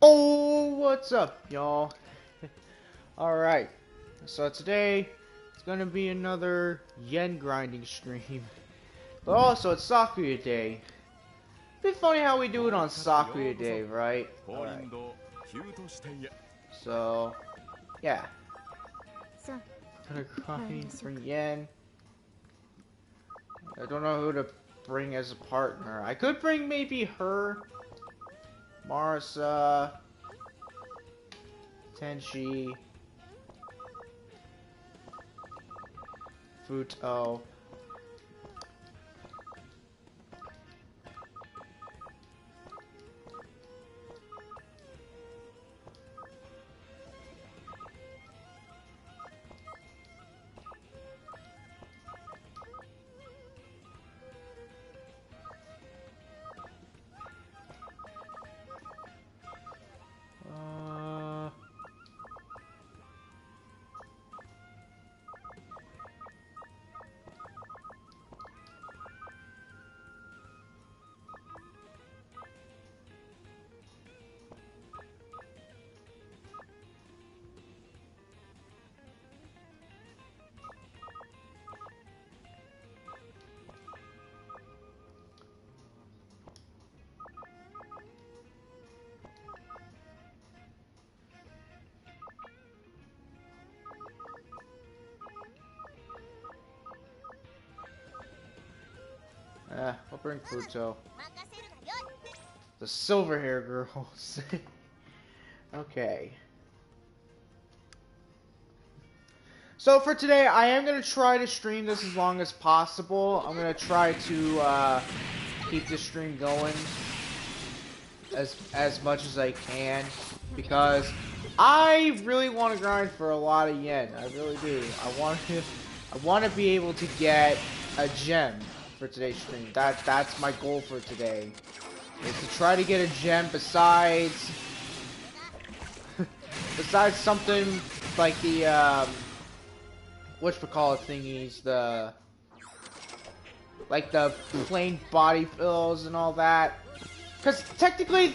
Oh, what's up, y'all? Alright, so today it's gonna be another yen grinding stream. But also, it's Sakuya Day. Bit funny how we do it on Sakuya Day, right? Alright. So, yeah. Gonna grind for yen. I don't know who to bring as a partner. I could bring maybe her, Marisa, Tenshi, Futo. I'll bring Futo. The silver hair girls. Okay. So for today, I am going to try to stream this as long as possible. I'm going to try to keep this stream going as much as I can, because I really want to grind for a lot of yen. I really do. I want to be able to get a gem for today's stream. That's my goal for today. Is to try to get a gem besides something like the whatchamacallit thingies, the plain body fills and all that. Because technically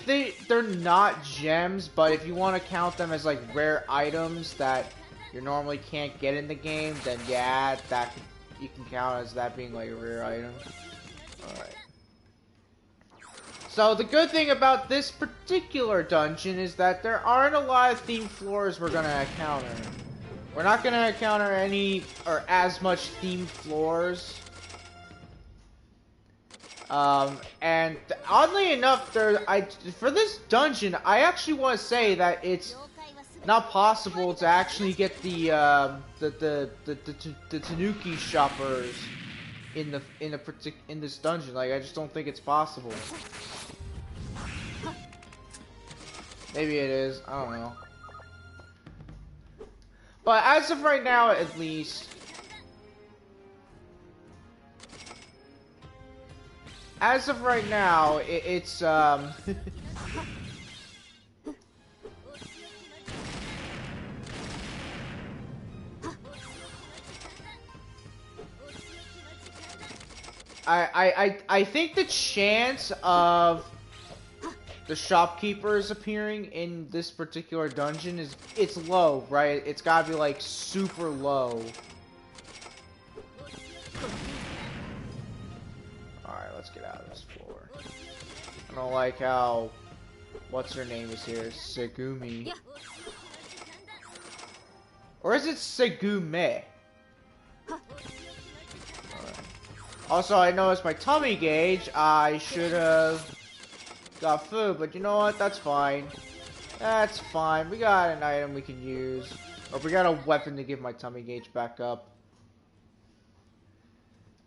they're not gems, but if you want to count them as like rare items that you normally can't get in the game, then yeah, you can count as that being like a rare item. Alright. So the good thing about this particular dungeon is that there aren't a lot of themed floors we're gonna encounter. We're not gonna encounter any or as much themed floors. And oddly enough, for this dungeon, I actually want to say that it's not possible to actually get the tanuki shoppers in this dungeon. Like, I just don't think it's possible. Maybe it is. I don't know. But as of right now, at least, it's I think the chance of the shopkeepers appearing in this particular dungeon it's low, right? It's gotta be like super low. Alright, let's get out of this floor. I don't like how what's her name is here, Segumi. Or is it Segume? Also, I noticed my tummy gauge. I should have got food, but you know what? That's fine. That's fine. We got an item we can use. Or we got a weapon to give my tummy gauge back up.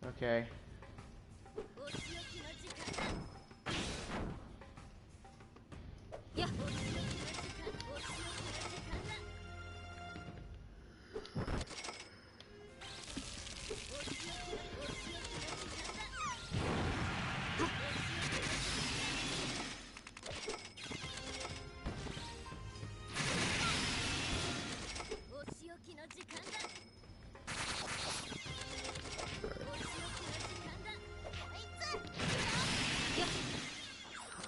Okay.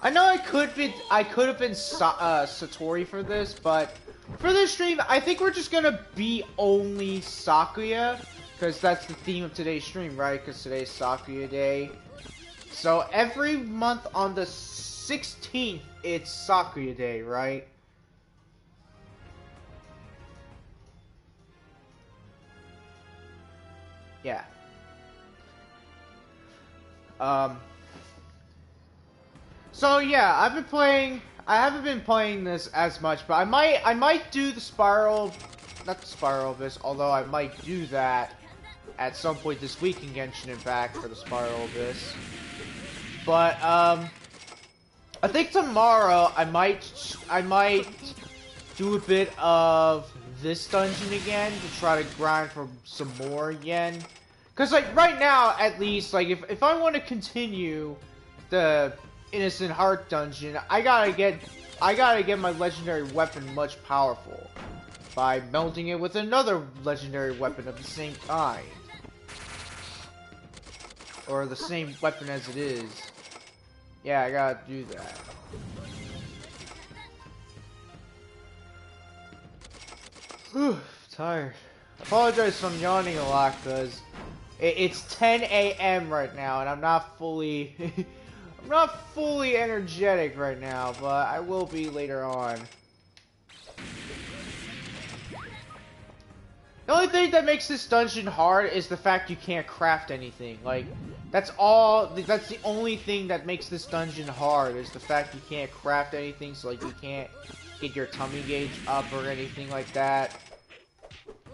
I know I could have been Satori for this, but for this stream, I think we're just gonna be only Sakuya, because that's the theme of today's stream, right? Because today's Sakuya Day. So every month on the 16th, it's Sakuya Day, right? Yeah. So yeah, I haven't been playing this as much, but I might do the not the Spiral Abyss, although I might do that at some point this week in Genshin Impact for the Spiral Abyss. But, I think tomorrow I might do a bit of this dungeon again to try to grind for some more again. Cause like right now, at least, like if I want to continue the Innocent Heart dungeon, I gotta get my legendary weapon much powerful by melting it with another legendary weapon of the same kind. Or the same weapon as it is. Yeah, I gotta do that. Whew, tired. I apologize if I'm yawning a lot, because it's 10 a.m. right now, and I'm not fully... I'm not fully energetic right now, but I will be later on. The only thing that makes this dungeon hard is the fact you can't craft anything. Like, that's the only thing that makes this dungeon hard, is the fact you can't craft anything, so like you can't get your tummy gauge up or anything like that.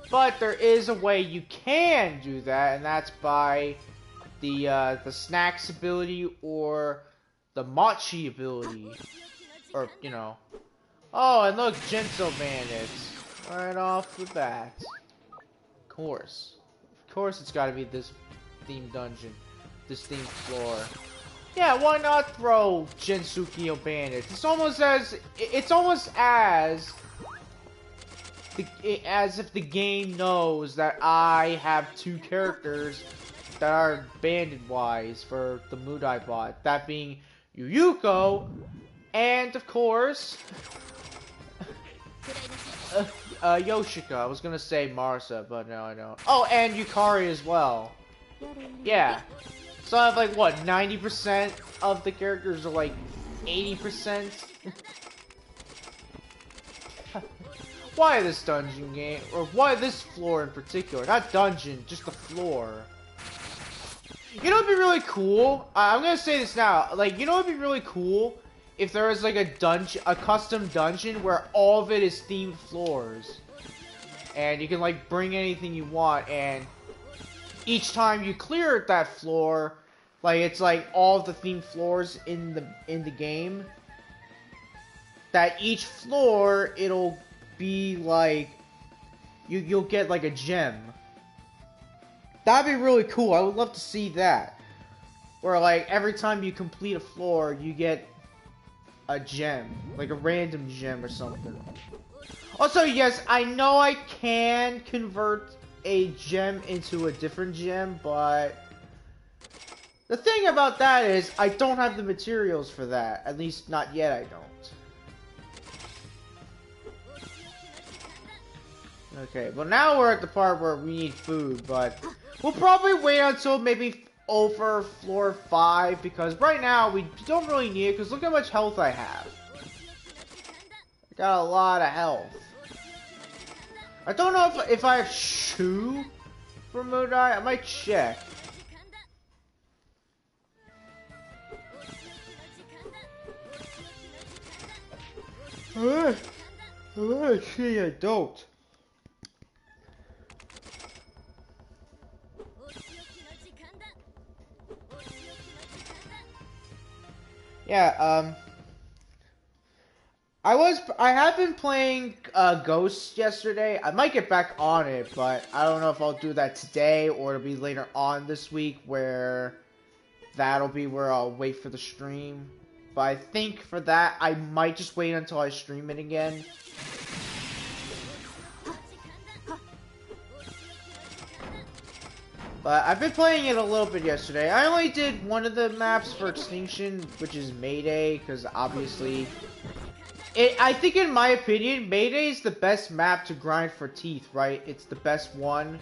But there is a way you can do that, and that's by the snacks ability or the mochi ability. Or, you know. Oh, and look, genso bandits. Right off the bat. Of course it's gotta be this themed dungeon. This themed floor. Yeah, why not throw Gensukyo bandits? It's almost as if the game knows that I have two characters that are bandit-wise for the Mudai bot. That being Yuyuko, and of course, Yoshika. I was gonna say Marsa, but no, I don't. Oh, and Yukari as well. Yeah. So I have like, what, 90% of the characters are like 80%? Why this dungeon game? Or why this floor in particular? Not dungeon, just the floor. You know what'd be really cool? I'm gonna say this now. Like, you know what'd be really cool? If there was like a custom dungeon where all of it is themed floors. And you can like bring anything you want, and each time you clear that floor, like it's like all of the themed floors in the game. That each floor it'll be like you'll get like a gem. That'd be really cool. I would love to see that. Where like every time you complete a floor, you get a gem, like a random gem or something. Also, yes, I know I can convert a gem into a different gem, but the thing about that is I don't have the materials for that. At least not yet, I don't. Okay, well now we're at the part where we need food, but we'll probably wait until maybe over floor 5, because right now we don't really need it, because look how much health I have. I got a lot of health. I don't know if I have Shu for Mudai. I might check. Actually, I don't. Yeah, I have been playing, Ghosts yesterday. I might get back on it, but I don't know if I'll do that today, or it'll be later on this week, where that'll be where I'll wait for the stream. But I think for that, I might just wait until I stream it again. But I've been playing it a little bit yesterday. I only did one of the maps for Extinction, which is Mayday, because obviously... I think in my opinion, Mayday is the best map to grind for teeth, right? It's the best one.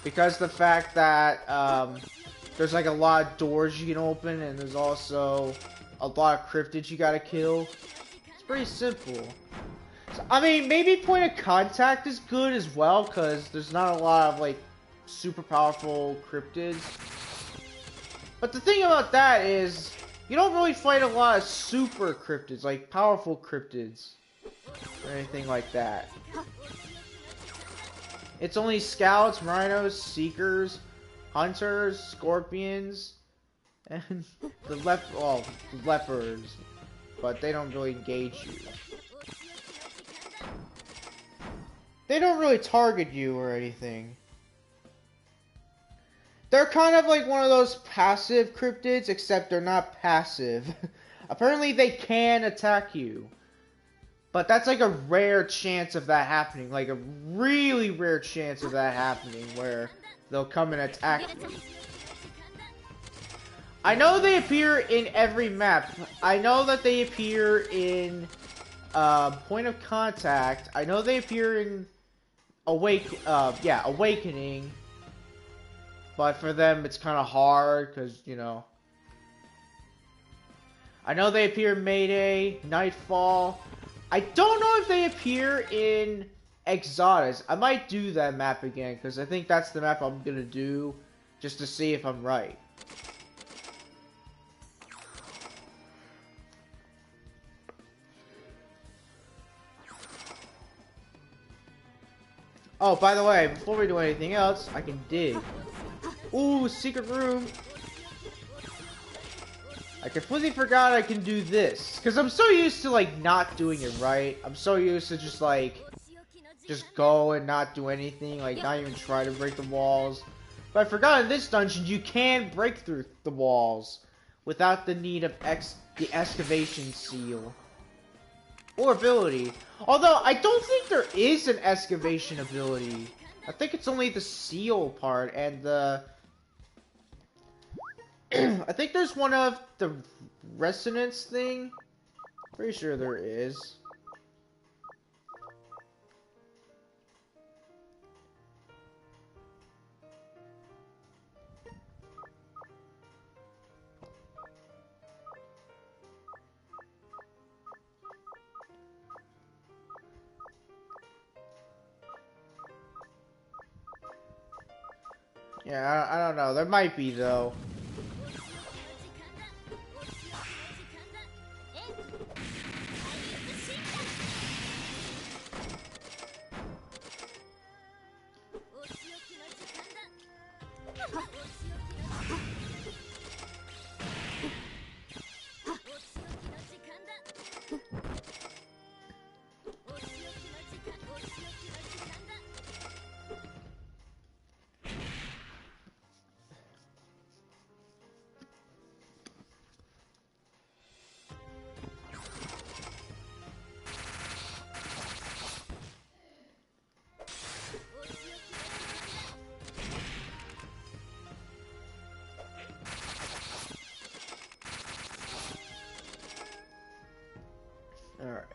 Because the fact that there's like a lot of doors you can open, and there's also a lot of cryptids you gotta kill. It's pretty simple. So, I mean, maybe point of contact is good as well, because there's not a lot of like super powerful cryptids. But the thing about that is, you don't really fight a lot of super cryptids, like powerful cryptids, or anything like that. It's only scouts, rhinos, seekers, hunters, scorpions, and the leopards, but they don't really engage you. They don't really target you or anything. They're kind of like one of those passive cryptids, except they're not passive. Apparently they can attack you. But that's like a rare chance of that happening. Like a really rare chance of that happening, where they'll come and attack you. I know they appear in every map. I know that they appear in Point of Contact. I know they appear in Awakening. But for them, it's kind of hard, because, you know. I know they appear in Mayday, Nightfall. I don't know if they appear in Exotis. I might do that map again, because I think that's the map I'm going to do, just to see if I'm right. Oh, by the way, before we do anything else, I can dig. Ooh, secret room. I completely forgot I can do this. Because I'm so used to, like, not doing it right. I'm so used to just, like, just go and not do anything. Like, not even try to break the walls. But I forgot in this dungeon, you can break through the walls without the need of the excavation seal. Or ability. Although, I don't think there is an excavation ability. I think it's only the seal part and the... I think there's one of the resonance thing. Pretty sure there is. Yeah, I don't know. There might be, though. Alright.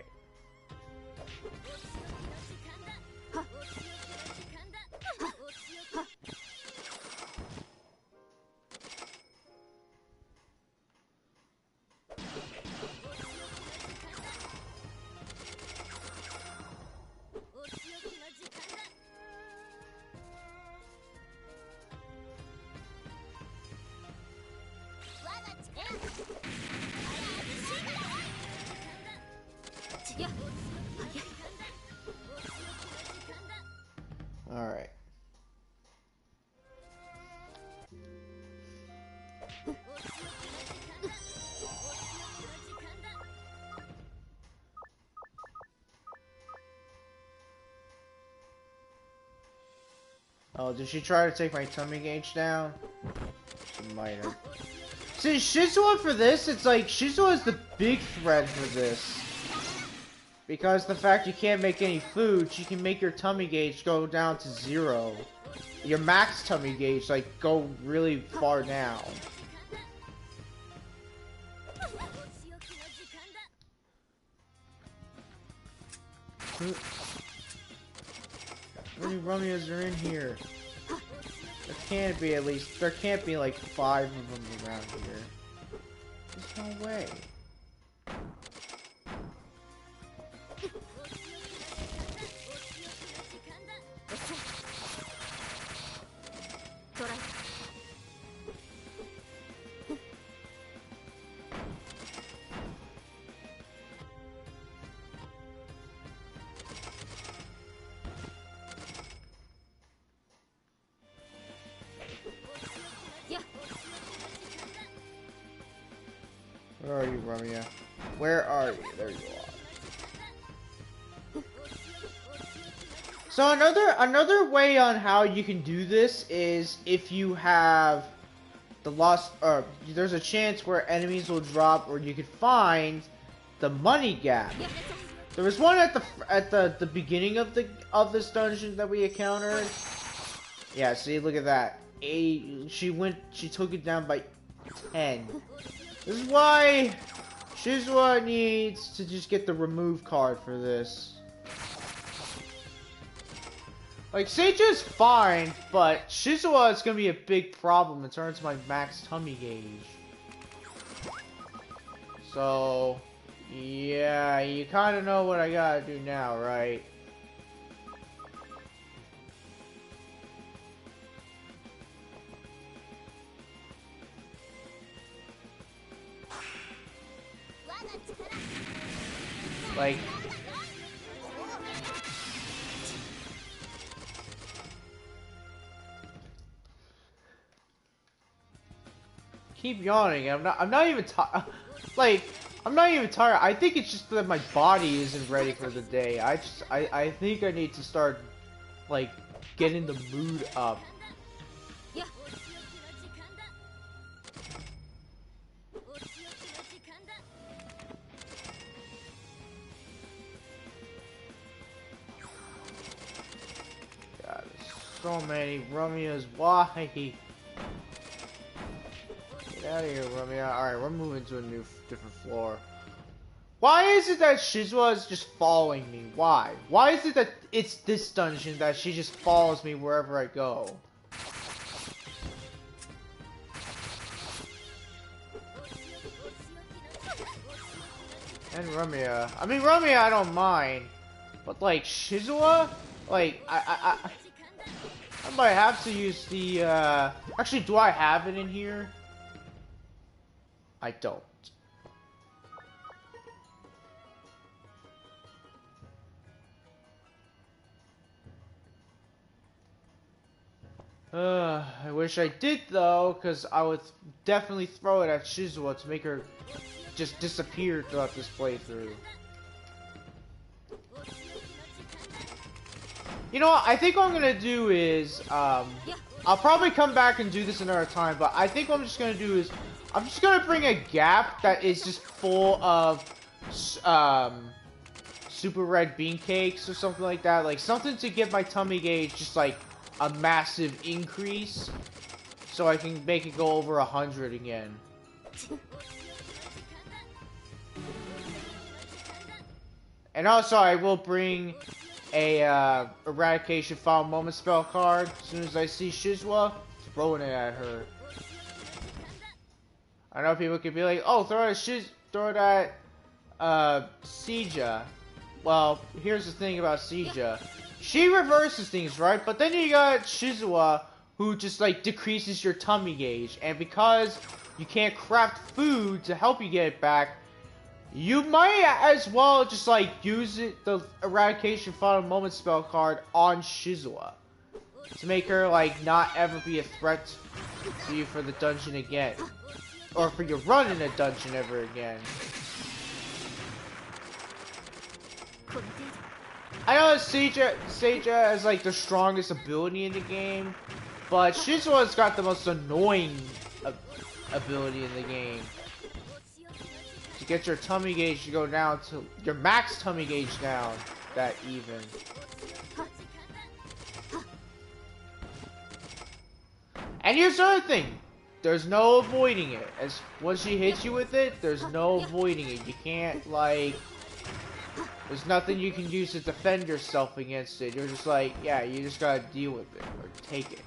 Alright. Oh, did she try to take my tummy gauge down? She might have. See, Shizuo for this, it's like, Shizuo is the big threat for this. Because the fact you can't make any food, she can make your tummy gauge go down to 0. your max tummy gauge, like, go really far down. How many Rumias are in here? There can't be there can't be like 5 of them around here. There's no way. Where are you, Rumia? Where are you? There you are. So another way on how you can do this is if you have the lost, or there's a chance where enemies will drop, or you could find the money gap. There was one at the beginning of this dungeon that we encountered. Yeah, see, look at that. She took it down by 10. This is why Shizuo needs to just get the remove card for this. Like, Seija's fine, but Shizuo is gonna be a big problem in terms of my max tummy gauge. So, yeah, you kinda know what I gotta do now, right? Like, keep yawning. I'm not even tired. Like, I'm not even tired. I think it's just that my body isn't ready for the day. I think I need to start, like, getting the mood up. So many Rumias, why? Get out of here, Rumia. Alright, we're moving to a different floor. Why is it that Shizuo is just following me? Why? Why is it that it's this dungeon that she just follows me wherever I go? And Rumia. I mean, Rumia I don't mind. But, like, Shizuo? Like, I might have to use the, actually, do I have it in here? I don't. I wish I did, though, because I would definitely throw it at Shizuo to make her just disappear throughout this playthrough. You know what, I think what I'm gonna do is, I'll probably come back and do this another time, but I think what I'm just gonna do is, I'm just gonna bring a gap that is just full of, super red bean cakes or something like that, like something to give my tummy gauge just like a massive increase, so I can make it go over 100 again. And also, I will bring a eradication final moment spell card as soon as I see Shizuo, throwing it at her. I know people could be like, "Oh, throw it at Seija." Well, here's the thing about Seija. She reverses things, right? But then you got Shizuo, who just like decreases your tummy gauge, and because you can't craft food to help you get it back, you might as well just like use the eradication final moment spell card on Shizuo to make her like not ever be a threat to you for the dungeon again, or for your run in a dungeon ever again. I know Seija has like the strongest ability in the game, but Shizuo's got the most annoying ability in the game. To get your tummy gauge to go down to your max tummy gauge down that even. And here's the other thing. There's no avoiding it. As once she hits you with it, there's no avoiding it. You can't, like... There's nothing you can use to defend yourself against it. You're just like, yeah, you just gotta deal with it. Or take it.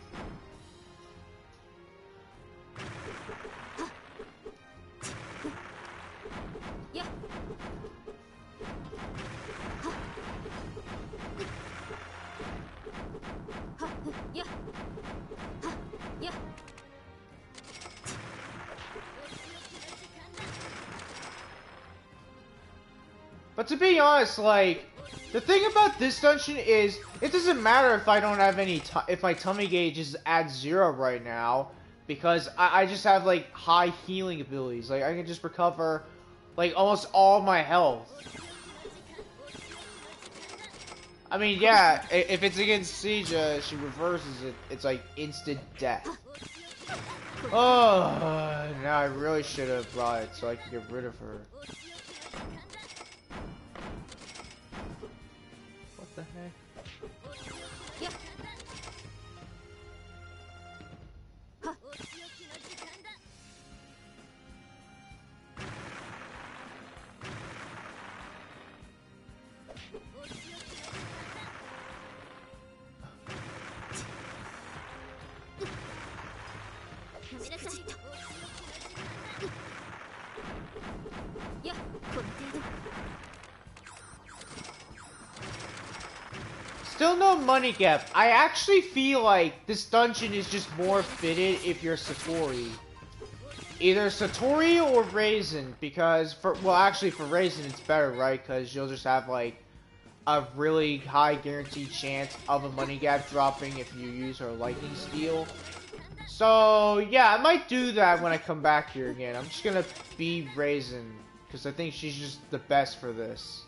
But to be honest, like, the thing about this dungeon is, it doesn't matter if I don't have any, if my tummy gauge is at 0 right now, because I just have, like, high healing abilities. Like, I can just recover, like, almost all my health. I mean, yeah, if it's against Sija, she reverses it, it's like instant death. Oh, now I really should have brought it so I could get rid of her. What the heck? Still no money gap. I actually feel like this dungeon is just more fitted if you're Satori. Either Satori or Raisin, because actually for Raisin it's better, right? Because you'll just have like a really high guaranteed chance of a money gap dropping if you use her lightning steel. So yeah, I might do that when I come back here again. I'm just gonna be Raisin, because I think she's just the best for this.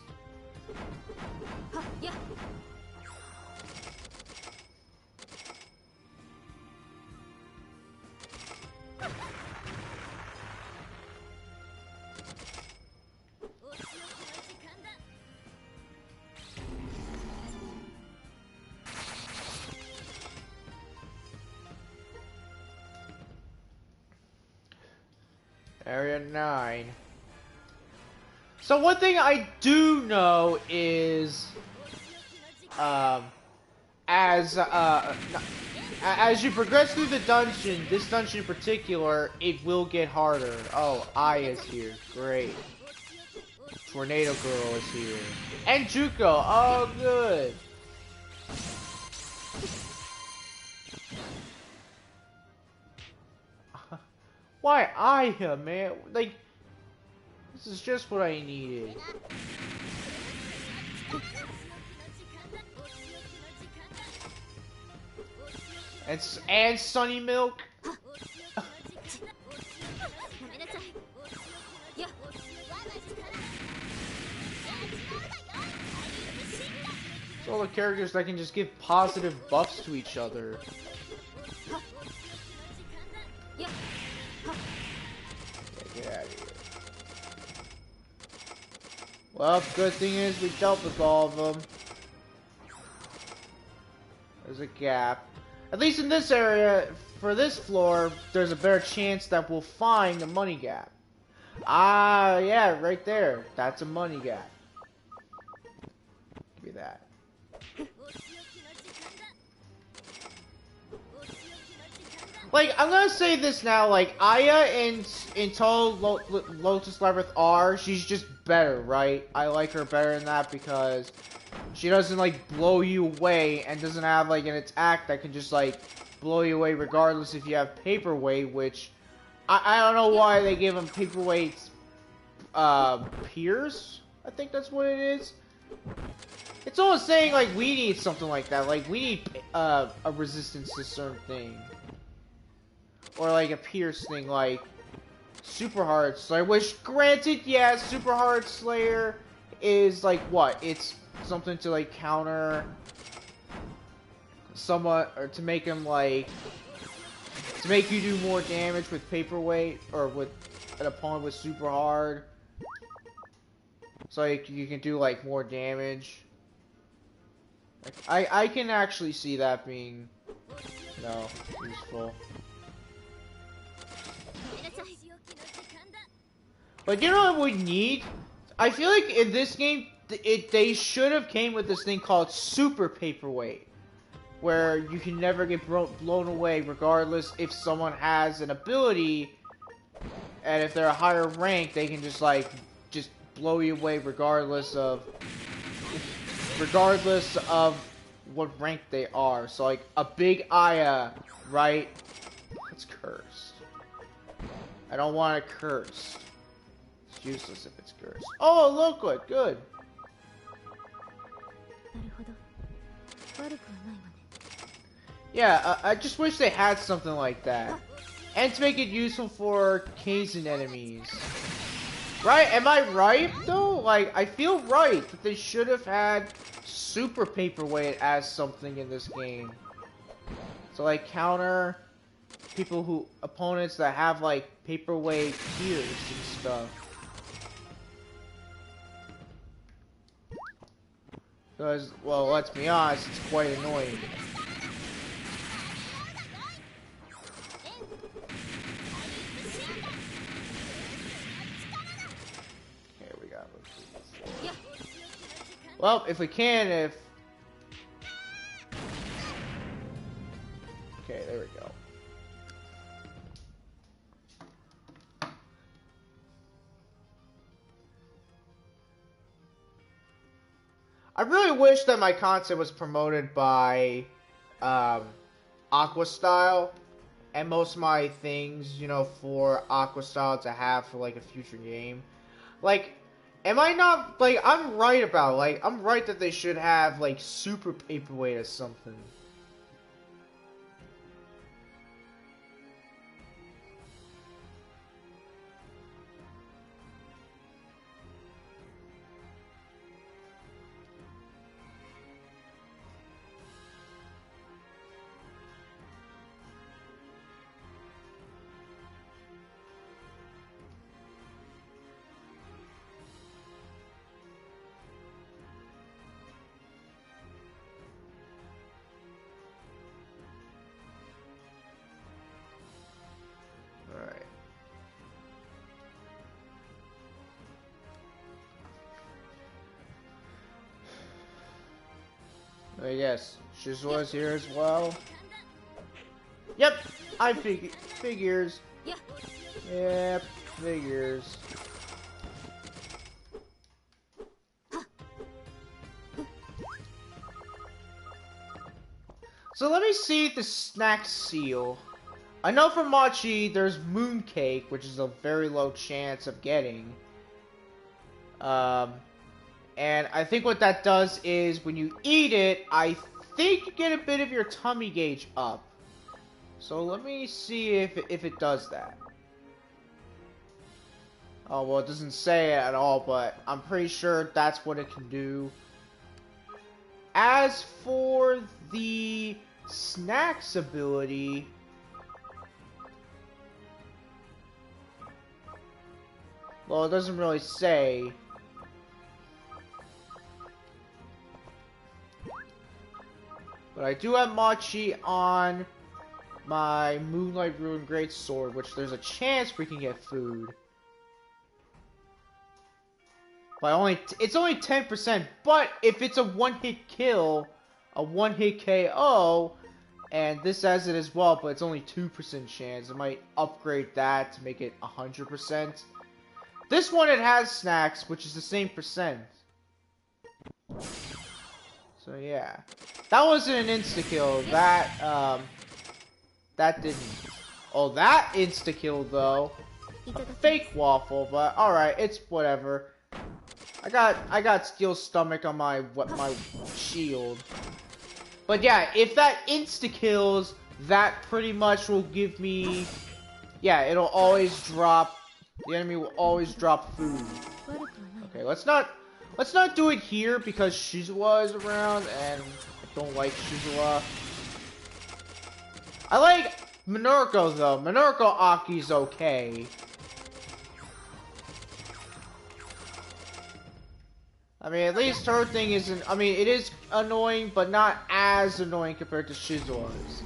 Area 9. So one thing I do know is, as you progress through the dungeon, this dungeon in particular, it will get harder. Oh, Aya's here. Great. Tornado Girl is here. And Juko. Oh, good. Why Aya, man? Like, this is just what I needed. And Sunny Milk. It's all the characters that can just give positive buffs to each other. Get out of here. Well, good thing is we dealt with all of them. There's a gap. At least in this area, for this floor, there's a better chance that we'll find a money gap. Ah, yeah, right there. That's a money gap. Give me that. Like, I'm gonna say this now, like, Aya in Touhou Lotus Labyrinth R, she's just better, right? I like her better than that because she doesn't, like, blow you away and doesn't have, like, an attack that can just, like, blow you away regardless if you have Paperweight, which I don't know why they give them Paperweight's, Pierce? I think that's what it is. It's almost saying, like, we need something like that. Like, we need, a resistance to certain thing. Or, like, a Pierce thing, like Super Hard Slayer. Which, granted, yeah, Super Hard Slayer is, like, what? It's something to, like, counter somewhat, or to make him, like, to make you do more damage with Paperweight, or with an opponent with Super Hard. So, like, you can do, like, more damage. Like, I can actually see that being, you know, useful. But you know what we need? I feel like in this game, they should have came with this thing called Super Paperweight, where you can never get blown away regardless if someone has an ability, and if they're a higher rank, they can just like blow you away regardless of what rank they are. So like a big Aya, right? It's cursed. I don't want it cursed. It's useless if it's cursed. Oh, look good, good. Yeah, I just wish they had something like that. And to make it useful for Kaizen enemies. Right? Am I right, though? Like, I feel right that they should have had Super Paperweight as something in this game. So, like, counter opponents that have, like, paperweight tiers and stuff. Because, well, let's be honest, it's quite annoying. Okay, we got it. Well, if we can, okay, there we go. I really wish that my content was promoted by Aqua Style, and most of my things, you know, for Aqua Style to have for like a future game. Like, am I not, like, I'm right about, like, I'm right that they should have like Super Paperweight or something. Yes, Shizua's here as well. Yep, I figures. Yep, figures. So let me see the snack seal. I know from Mochi there's mooncake, which is a very low chance of getting. And I think what that does is when you eat it, I think you get a bit of your tummy gauge up. So let me see if it does that. Oh, well, it doesn't say it at all, but I'm pretty sure that's what it can do. As for the snacks ability, well, it doesn't really say. But I do have Mochi on my Moonlight Ruin Greatsword, which there's a chance we can get food. But it's only 10%, but if it's a one-hit kill, a one-hit KO, and this has it as well, but it's only 2% chance, I might upgrade that to make it 100%. This one, it has snacks, which is the same percent. So yeah. That wasn't an insta-kill. That didn't. Oh, that insta-kill though. Fake waffle, but alright, it's whatever. I got steel stomach on my shield. But yeah, if that insta-kills, that pretty much will give me, yeah, it'll always drop, the enemy will always drop food. Okay, let's not do it here because Shizuo is around and I don't like Shizuo. I like Minorco though. Minorco Aki's okay. I mean, at least her thing isn't, I mean, it is annoying, but not as annoying compared to Shizuo's.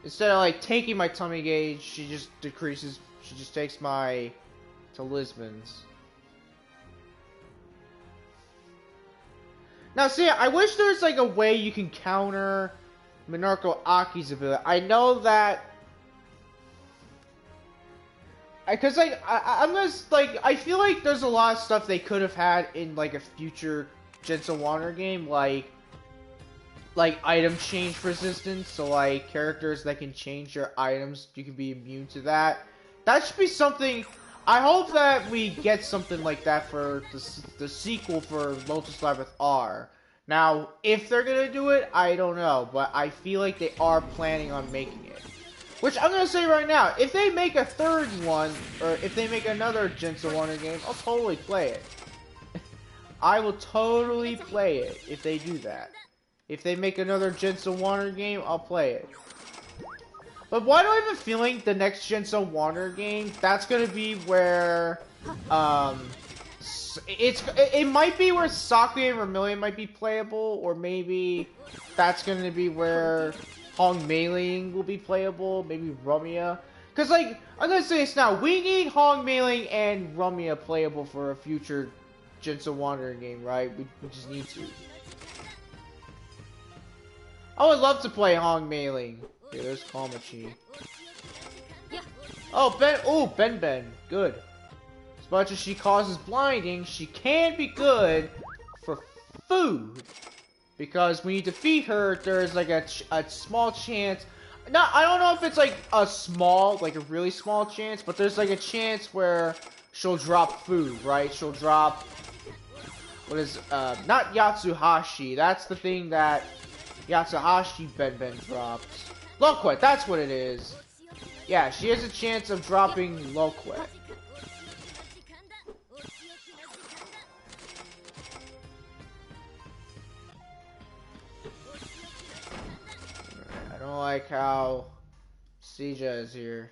Instead of like taking my tummy gauge, she just decreases. She just takes my talismans. Now, see, I wish there was like a way you can counter Minako Aki's ability. I know that, because like I'm just like I feel like there's a lot of stuff they could have had in like a future Genso Water game, like item change resistance. So like characters that can change their items, you can be immune to that. That should be something. I hope that we get something like that for the sequel for Lotus Labyrinth R. Now, if they're gonna do it, I don't know, but I feel like they are planning on making it. Which I'm gonna say right now, if they make a third one, or if they make another Genso Water game, I'll totally play it. I will totally play it if they do that. If they make another Genso Water game, I'll play it. But why do I have a feeling the next Genso Water game, that's gonna be where, it might be where Sakuya and Vermilion might be playable, or maybe that's gonna be where Hong Mei-ling will be playable, maybe Rumia. Cause like, I'm gonna say this now, we need Hong Mei-ling and Rumia playable for a future Genso Water game, right? We just need to. I would love to play Hong Mei-ling. Okay, there's Kamachi. Oh, Ben. Good. As much as she causes blinding, she can be good for food. Because when you defeat her, there's like a small chance. No, I don't know if it's like a small, like a really small chance, but there's like a chance where she'll drop food, right? She'll drop, what is, not Yatsuhashi. That's the thing that Yatsuhashi Ben drops. Loquet, that's what it is. Yeah, she has a chance of dropping Loquet. I don't like how Sija is here.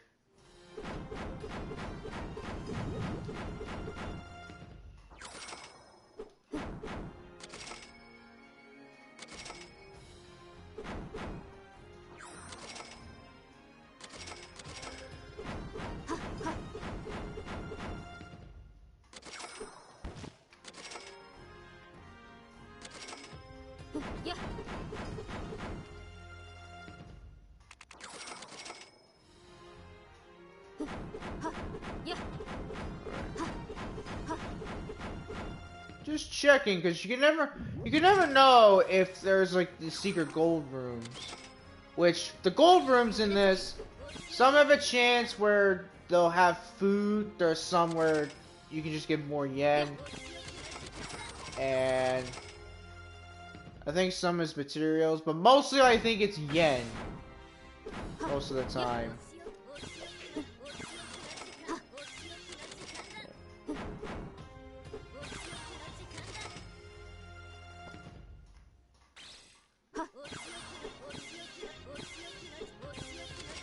Just checking, because you can never know if there's like the secret gold rooms. Which the gold rooms in this, some have a chance where they'll have food. There's some where you can just get more yen, and I think some is materials, but mostly I think it's yen most of the time.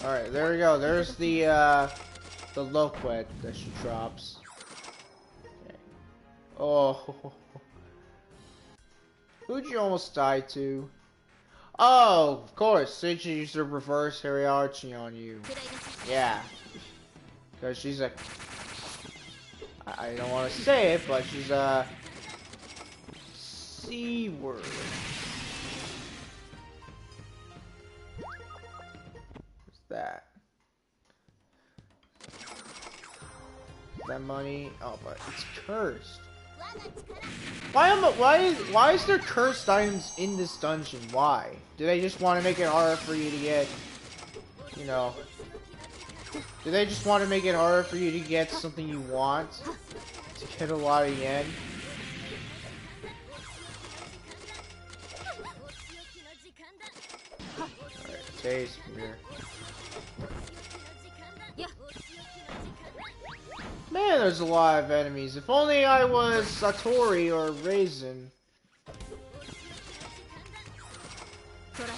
Alright, there we go. There's the Loquet that she drops. Okay. Oh. Who'd you almost die to? Oh, of course. Since she used to reverse Hariarchi on you. Yeah. Because she's a... I don't want to say it, but she's a... C-word. That money. Oh, but it's cursed. Why is there cursed items in this dungeon? Why? Do they just want to make it harder for you to get, you know, do they just want to make it harder for you to get something you want, to get a lot of yen? Alright, taste here. Man, there's a lot of enemies. If only I was Satori or Raisin. Okay.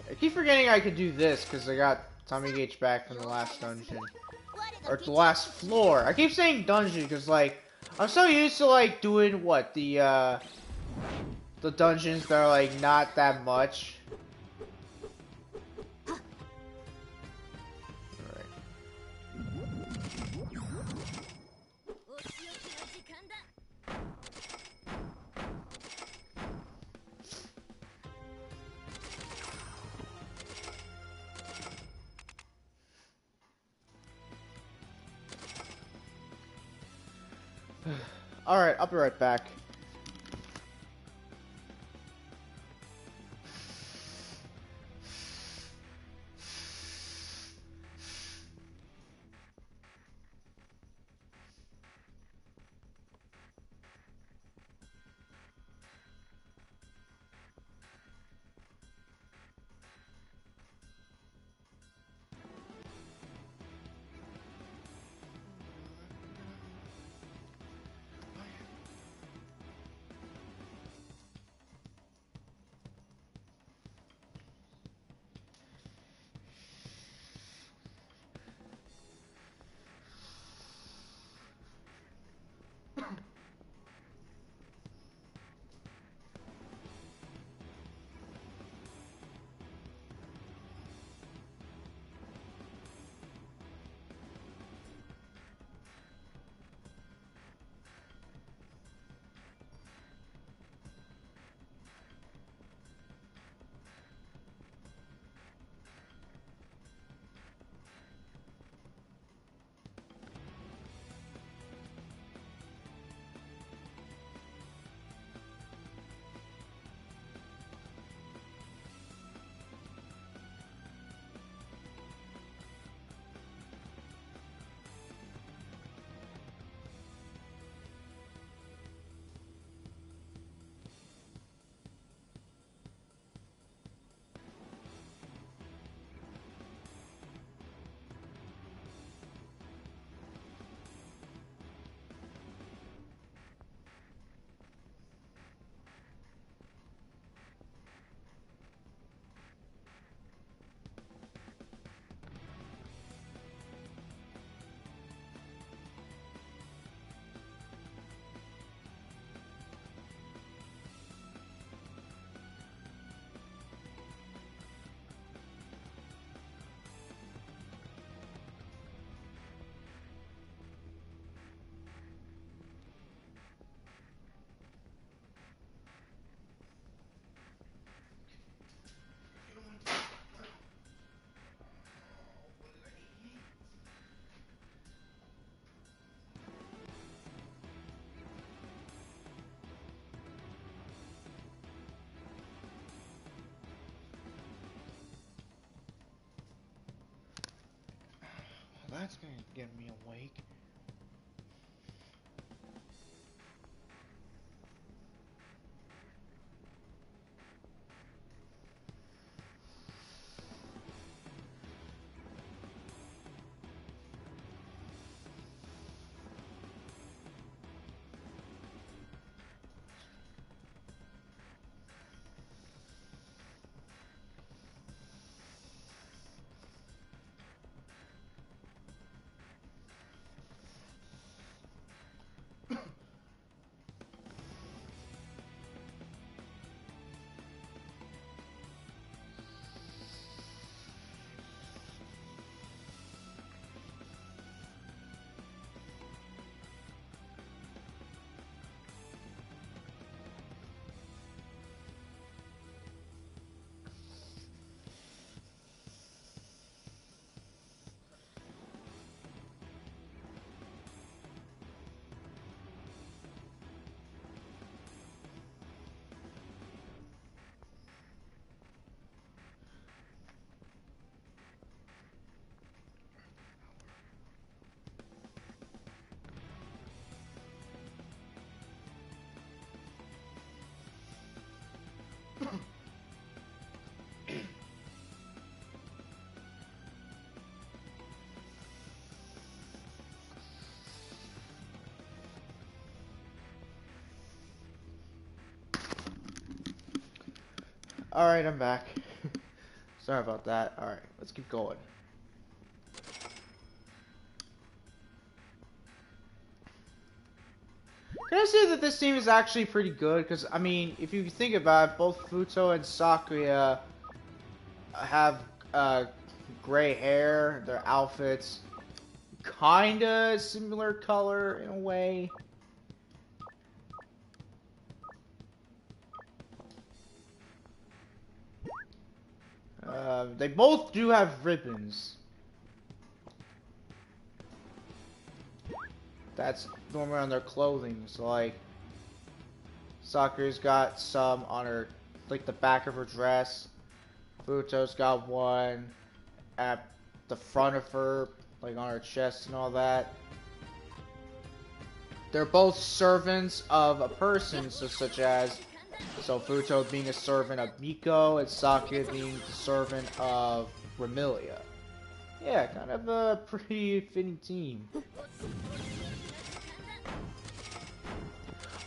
I keep forgetting I could do this because I got Tommy Gage back from the last dungeon. Or the last floor. I keep saying dungeon because, like, I'm so used to, like, doing what? The the dungeons that are like not that much. Alright, I'll be right back. That's gonna get me awake. Alright, I'm back. Sorry about that. Alright, let's keep going. Can I say that this team is actually pretty good? Because, I mean, if you think about it, both Futo and Sakuya have gray hair, their outfits kinda similar color in a way. They both do have ribbons. That's normally on their clothing. So like, Sakura's got some on her, like the back of her dress. Futo's got one at the front of her, like on her chest and all that. They're both servants of a person, so such as, so Futo being a servant of Miko, and Sakuya being the servant of Remilia. Yeah, kind of a pretty fitting team.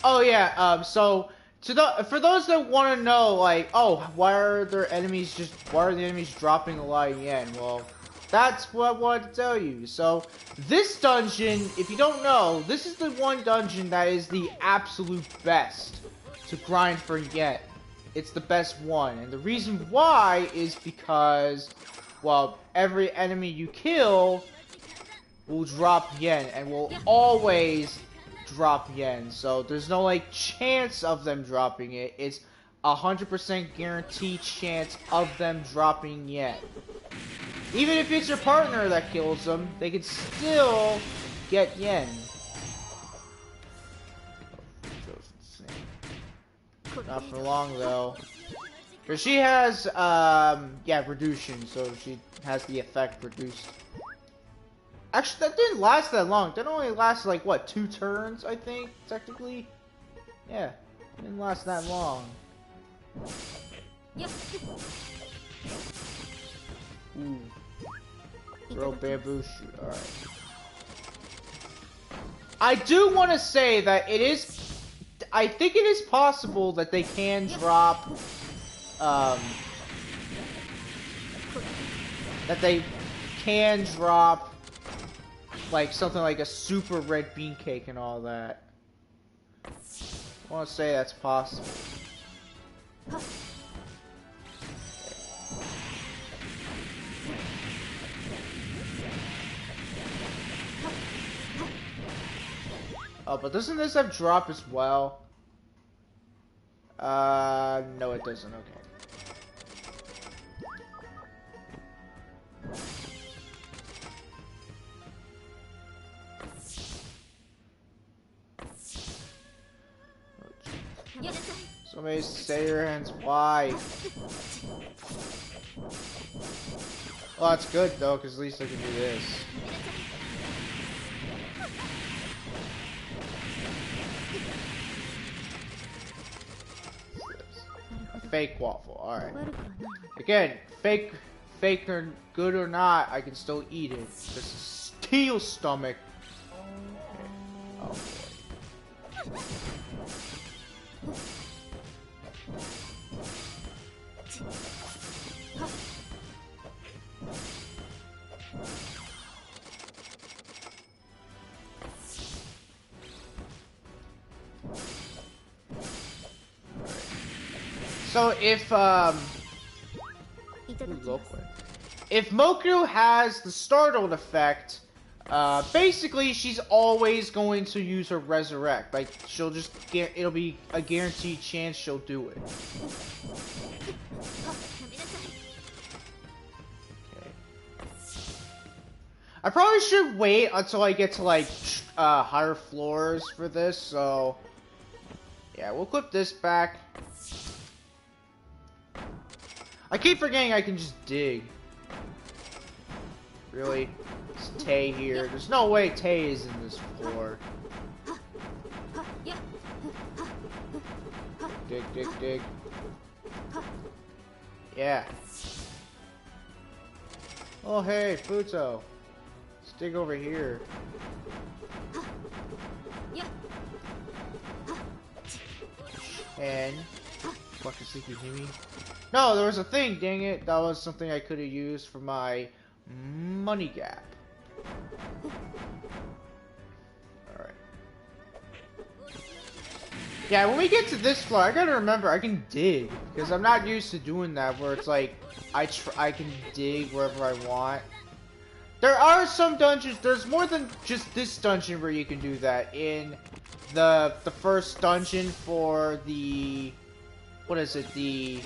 Oh yeah, so for those that want to know, like, oh, why are the enemies dropping a lot of yen? Well, that's what I wanted to tell you. So this dungeon, if you don't know, this is the one dungeon that is the absolute best to grind for yen. It's the best one, and the reason why is because, well, every enemy you kill will drop yen and will always drop yen, so there's no like chance of them dropping it. It's 100% guaranteed chance of them dropping yen. Even if it's your partner that kills them, they can still get yen. Not for long though, because she has yeah, reduction, so she has the effect reduced. Actually, that didn't last that long. That only lasted like, what, 2 turns, I think, technically? Yeah, it didn't last that long. Ooh. Throw bamboo shoot, alright. I do want to say that it is, I think it is possible that they can drop, that they can drop like something like a super red bean cake and all that. I want to say that's possible. Oh, but doesn't this have drop as well? No it doesn't, okay. Somebody say your hands wide. Well, that's good though, because at least I can do this. A fake waffle, alright. Again, fake or good or not, I can still eat it. This is steel stomach. Oh boy. So if Moku has the startled effect, basically she's always going to use her resurrect. Like she'll just it'll be a guaranteed chance she'll do it. Okay. I probably should wait until I get to like higher floors for this. So yeah, we'll clip this back. I keep forgetting I can just dig. Really? It's Tay here. There's no way Tay is in this floor. Dig, dig, dig. Yeah. Oh, hey, Futo. Let's dig over here. And... fucking sticky Himi. No, there was a thing, dang it. That was something I could have used for my money gap. Alright. Yeah, when we get to this floor, I gotta remember I can dig because I'm not used to doing that. Where it's like I can dig wherever I want. There are some dungeons. There's more than just this dungeon where you can do that. In the first dungeon for the what is it? The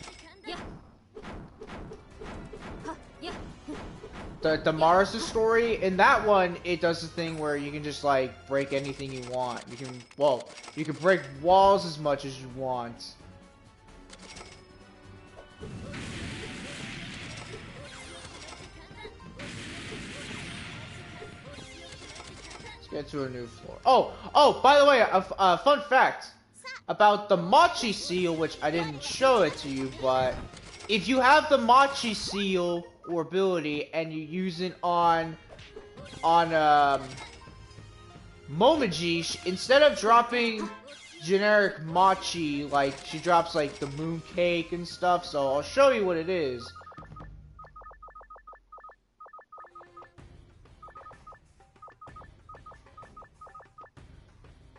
Marisa story. In that one, it does the thing where you can just like break anything you want. You can break walls as much as you want. Let's get to a new floor. Oh, by the way, a fun fact about the Machi seal, which I didn't show it to you, but if you have the Machi seal or ability and you use it on Momiji, instead of dropping generic Machi, like she drops like the moon cake and stuff. So I'll show you what it is.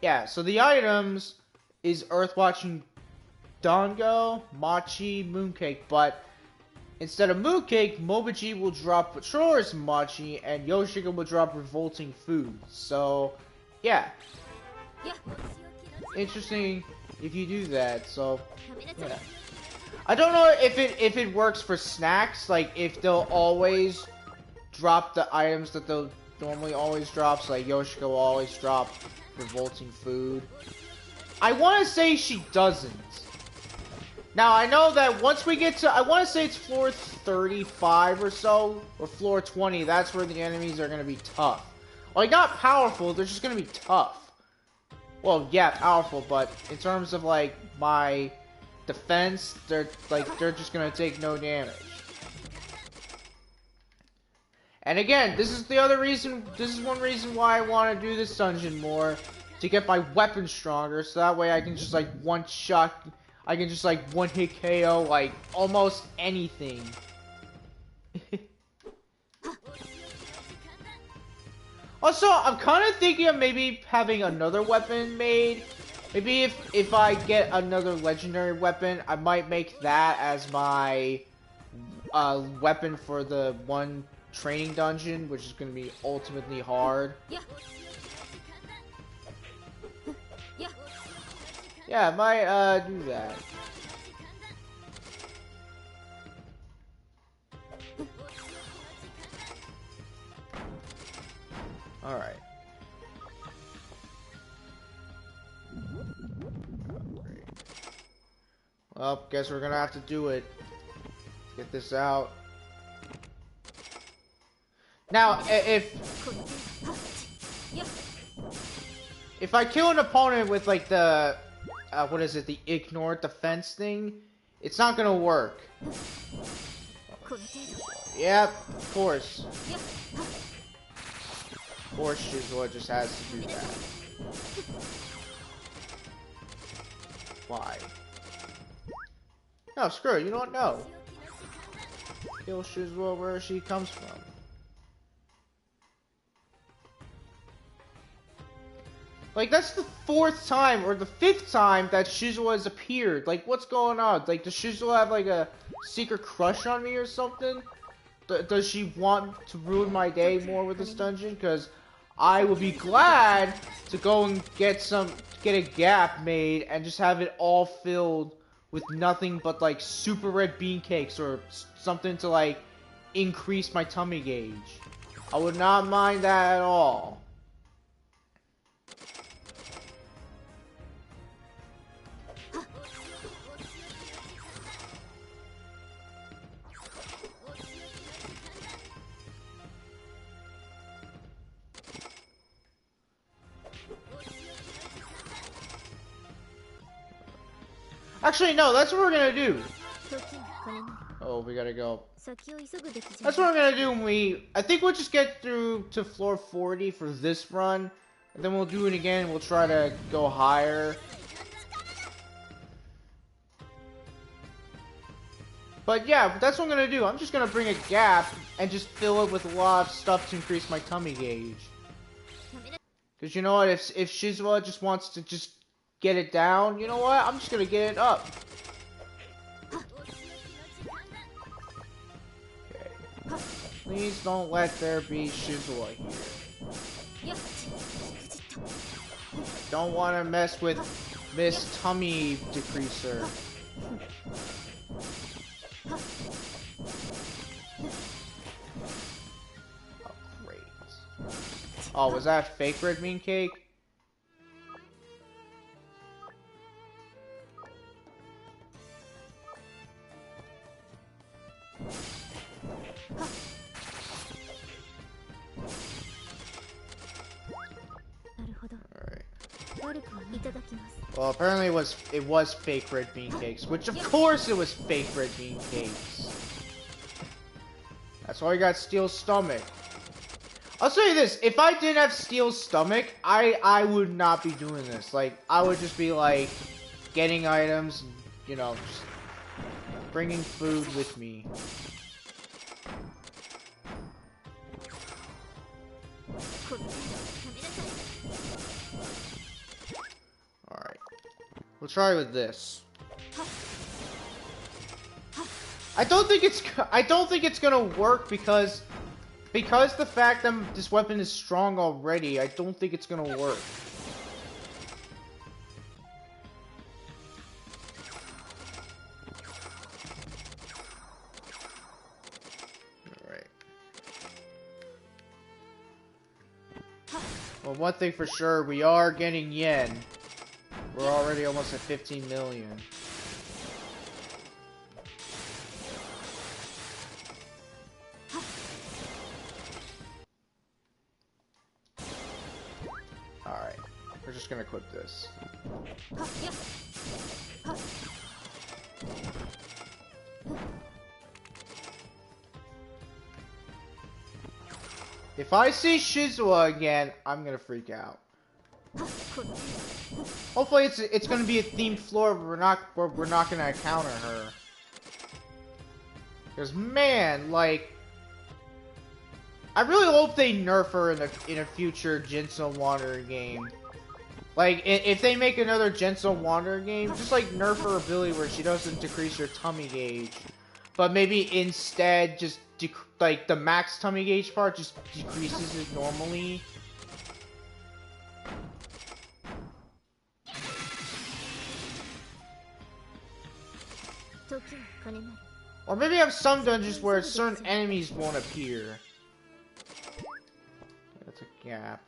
Yeah, so the items is Earthwatching Dango, Machi, Mooncake, but instead of Mooncake, Momoji will drop Patroller's Machi, and Yoshika will drop Revolting Food. So, yeah. Interesting if you do that, so, yeah. I don't know if it works for snacks, like if they'll always drop the items that they'll normally always drop, so like Yoshika will always drop Revolting Food. I want to say she doesn't. Now, I know that once we get to, I want to say it's floor 35 or so, or floor 20, that's where the enemies are going to be tough. Like, not powerful, they're just going to be tough. Well, yeah, powerful, but in terms of, like, my defense, they're just going to take no damage. And again, this is one reason why I want to do this dungeon more, to get my weapon stronger, so that way I can just, like, I can just, like, one-hit KO, like, almost anything. Also, I'm kind of thinking of maybe having another weapon made. Maybe if I get another legendary weapon, I might make that as my weapon for the one training dungeon, which is going to be ultimately hard. Yeah, I might do that. Alright. Well, guess we're gonna have to do it. Get this out. Now, if I kill an opponent with like the what is it, the ignore defense thing, it's not gonna work. Yep, of course. Of course, Shizuo just has to do that. Why? No, screw it, you don't know. Kill Shizuo where she comes from. Like, that's the 4th time, or the 5th time that Shizuo has appeared. Like, what's going on? Like, does Shizuo have, like, a secret crush on me or something? Does she want to ruin my day more with this dungeon? Because I would be glad to go and get a gap made and just have it all filled with nothing but, like, super red bean cakes or something to, like, increase my tummy gauge. I would not mind that at all. Actually, no, that's what we're gonna do. Oh, we gotta go. That's what we're gonna do when I think we'll just get through to floor 40 for this run. And then we'll do it again, we'll try to go higher. But yeah, that's what I'm gonna do. I'm just gonna bring a gap and just fill it with a lot of stuff to increase my tummy gauge. Because you know what, if Shizuo just wants to just get it down. You know what? I'm just gonna get it up. Okay. Please don't let there be Shizuo here. Don't want to mess with Miss Tummy Decreaser. Oh, great. Oh, was that fake red bean cake? Well, apparently it was fake red bean cakes, which of course it was fake red bean cakes. That's why I got steel stomach. I'll tell you this, if I didn't have steel stomach, I would not be doing this. Like, I would just be like getting items, you know, just bringing food with me. Alright. We'll try with this. I don't think it's gonna work because the fact that this weapon is strong already, I don't think it's gonna work. Alright. Well, one thing for sure, we are getting yen. We're already almost at 15 million. Alright, we're just gonna equip this. If I see Shizuo again, I'm gonna freak out. Hopefully it's gonna be a themed floor where we're not gonna encounter her. Because man, like, I really hope they nerf her in a future Genso Wanderer game. Like, if they make another Genso Wanderer game, just like nerf her ability where she doesn't decrease her tummy gauge, but maybe instead just like the max tummy gauge part just decreases it normally. Or maybe have some dungeons where certain enemies won't appear. That's a gap.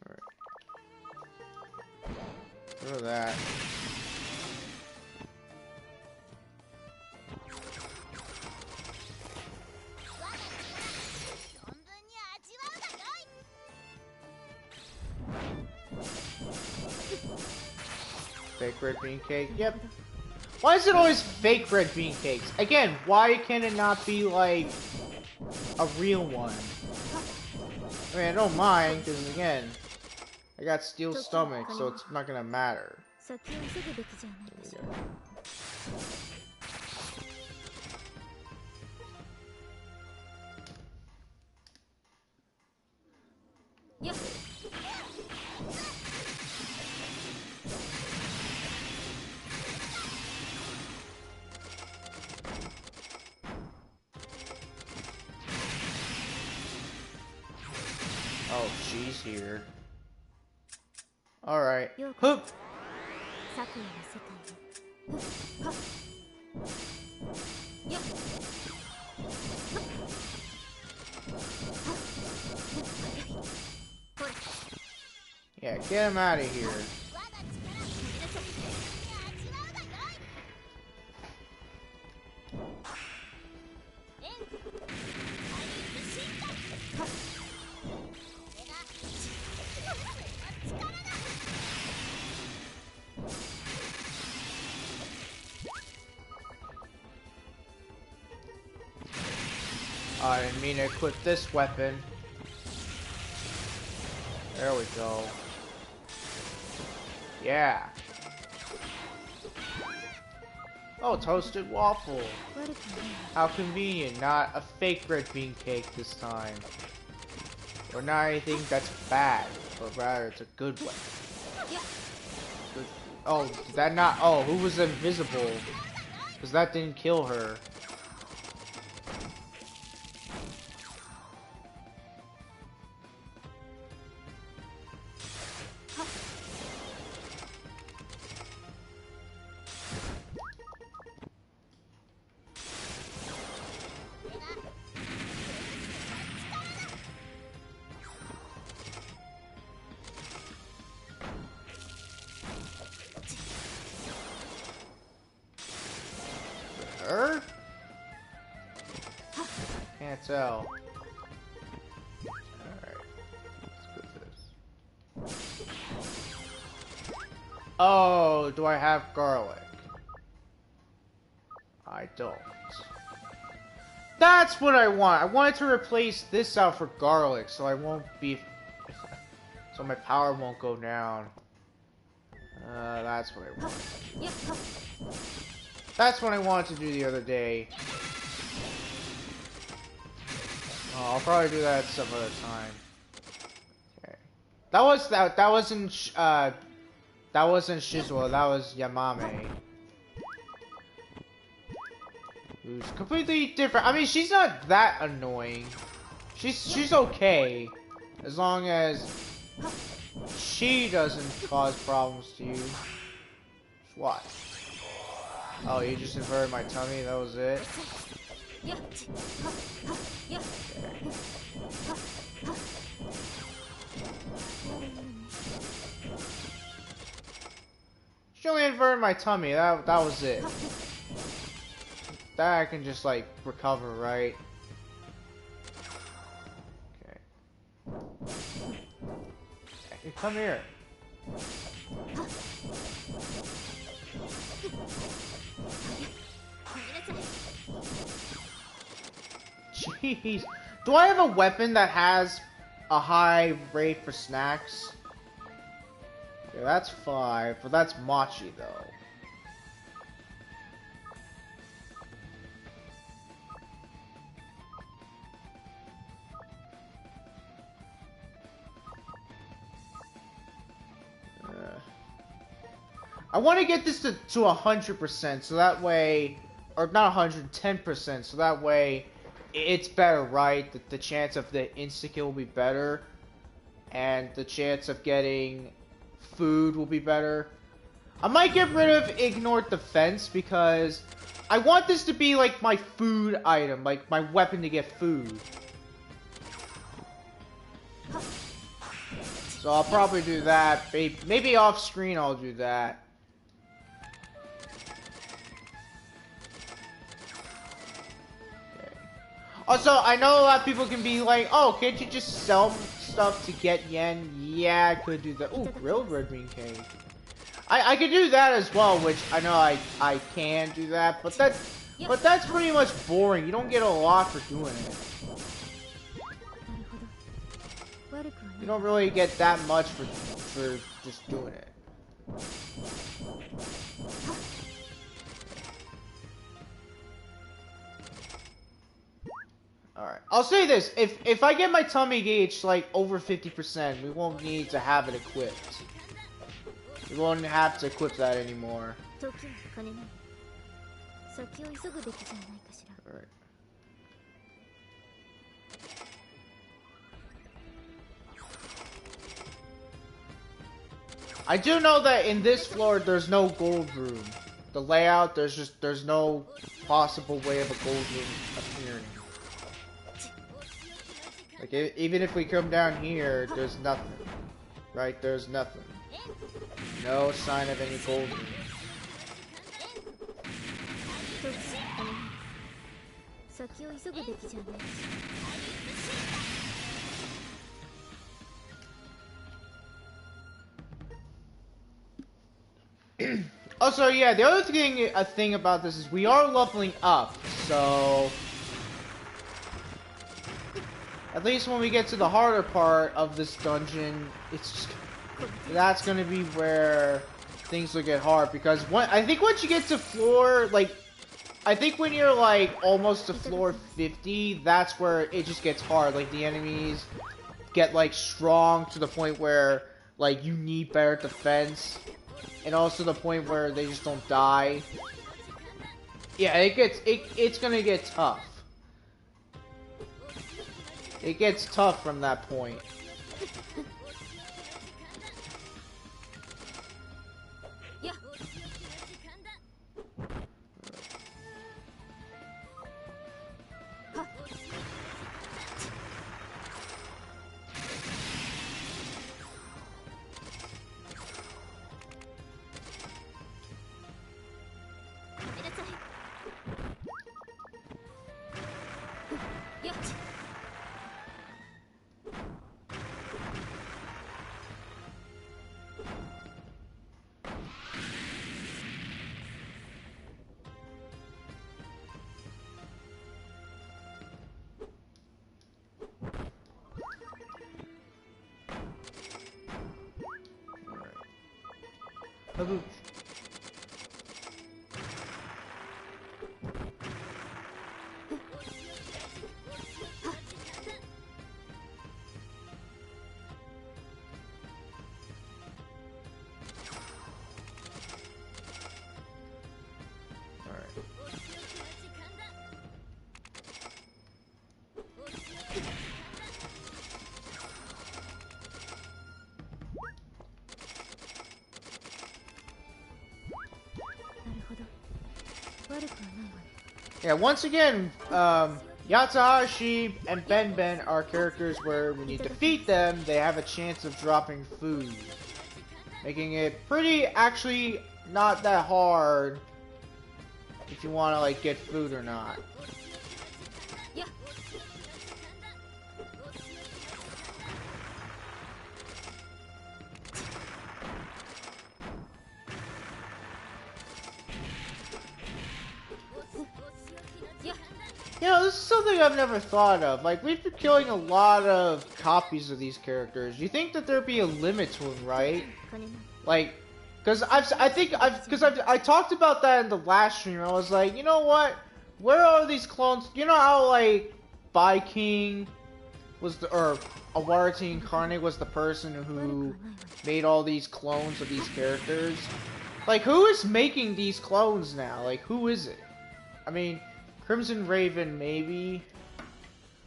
Alright. Look at that. Fake red bean cake? Yep. Why is it always fake red bean cakes? Again, why can it not be like a real one? I mean, I don't mind, because again, I got steel stomach, so it's not gonna matter. There we go. Oh, she's here. Alright. Hoop! Yeah, get him out of here. I didn't mean to equip this weapon. There we go. Yeah. Oh, toasted waffle. How convenient. Not a fake red bean cake this time. Or not anything that's bad, but rather it's a good one. Good. Oh, did that not? Oh, who was invisible? Because that didn't kill her. Her? Can't tell. Alright. Let's go for this. Oh, do I have garlic? I don't. That's what I want. I wanted to replace this out for garlic, so I won't be... so my power won't go down. That's what I want. That's what I wanted to do the other day. Oh, I'll probably do that some other time. Okay. That wasn't Shizuo, that was Yamame. Who's completely different. I mean, she's not that annoying. She's okay. As long as she doesn't cause problems to you. What? Oh, you just inverted my tummy, that was it? Okay. She only inverted my tummy, that was it. That I can just, like, recover, right? Okay. Hey, come here. Jeez. Do I have a weapon that has a high rate for snacks? Yeah, that's 5, but that's mochi, though. I want to get this to 100%, so that way, or not 110%, so that way it's better, right? The chance of the insta-kill will be better, and the chance of getting food will be better. I might get rid of Ignore Defense, because I want this to be like my food item, like my weapon to get food. So I'll probably do that. Maybe off screen I'll do that. Also, I know a lot of people can be like, oh, can't you just sell stuff to get yen? Yeah, I could do that. Ooh, grilled red bean cake. I could do that as well, which I know I can do that, but that's pretty much boring. You don't get a lot for doing it. You don't really get that much for just doing it. Alright. I'll say this, if I get my tummy gauge like over 50%, we won't need to have it equipped. We won't have to equip that anymore. Alright. I do know that in this floor there's no gold room. The layout, there's no possible way of a gold room appearing. Like, even if we come down here, there's nothing. Right? There's nothing. No sign of any gold room. Also, yeah, the other thing about this is we are leveling up, so at least when we get to the harder part of this dungeon, that's gonna be where things will get hard because I think once you get to floor like. I think when you're like almost to floor 50, that's where it just gets hard. Like the enemies get like strong to the point where like you need better defense, and also the point where they just don't die. Yeah, it's gonna get tough. It gets tough from that point. Yeah, once again, Yatsuhashi and Ben are characters where when you defeat them, they have a chance of dropping food. Making it pretty, actually, not that hard if you want to, like, get food or not. You know, this is something I've never thought of. Like, we've been killing a lot of copies of these characters. You think that there'd be a limit to them, right? Like, because I talked about that in the last stream. I was like, you know what? Where are these clones? You know how, like, King was or Awarati Incarnate was the person who made all these clones of these characters? Like, who is making these clones now? Like, who is it? I mean... Crimson Raven, maybe.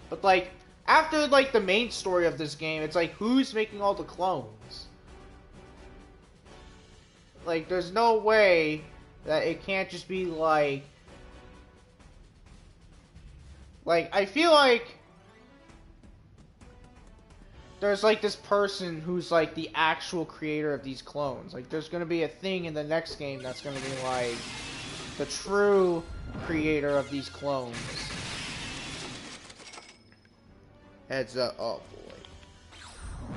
But, like, after, like, the main story of this game, it's like, who's making all the clones? Like, there's no way that it can't just be, like... Like, I feel like... There's, like, this person who's, like, the actual creator of these clones. Like, there's gonna be a thing in the next game that's gonna be, like... The true creator of these clones. Heads up. Oh boy.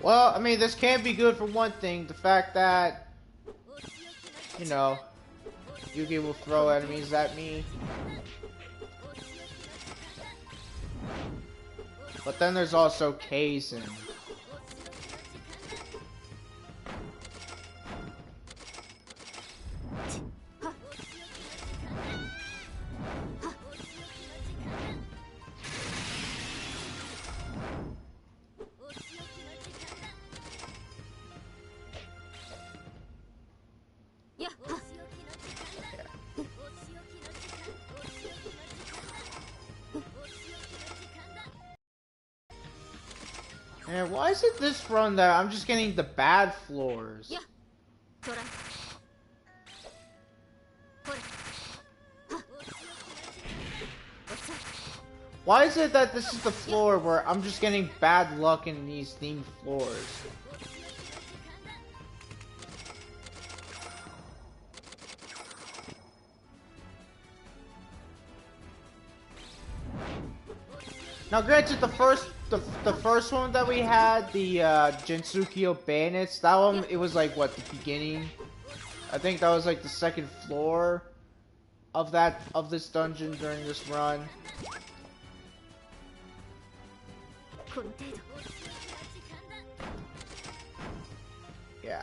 Well, I mean, this can't be good for one thing. The fact that, you know, Yugi will throw enemies at me. But then there's also Kaizen. Man, why is it this run that I'm just getting the bad floors? Why is it that this is the floor where I'm just getting bad luck in these themed floors? Now granted, the first one that we had, the Gensukyo Bandits, that one, it was like, what, the beginning? I think that was like the second floor of this dungeon during this run. Yeah.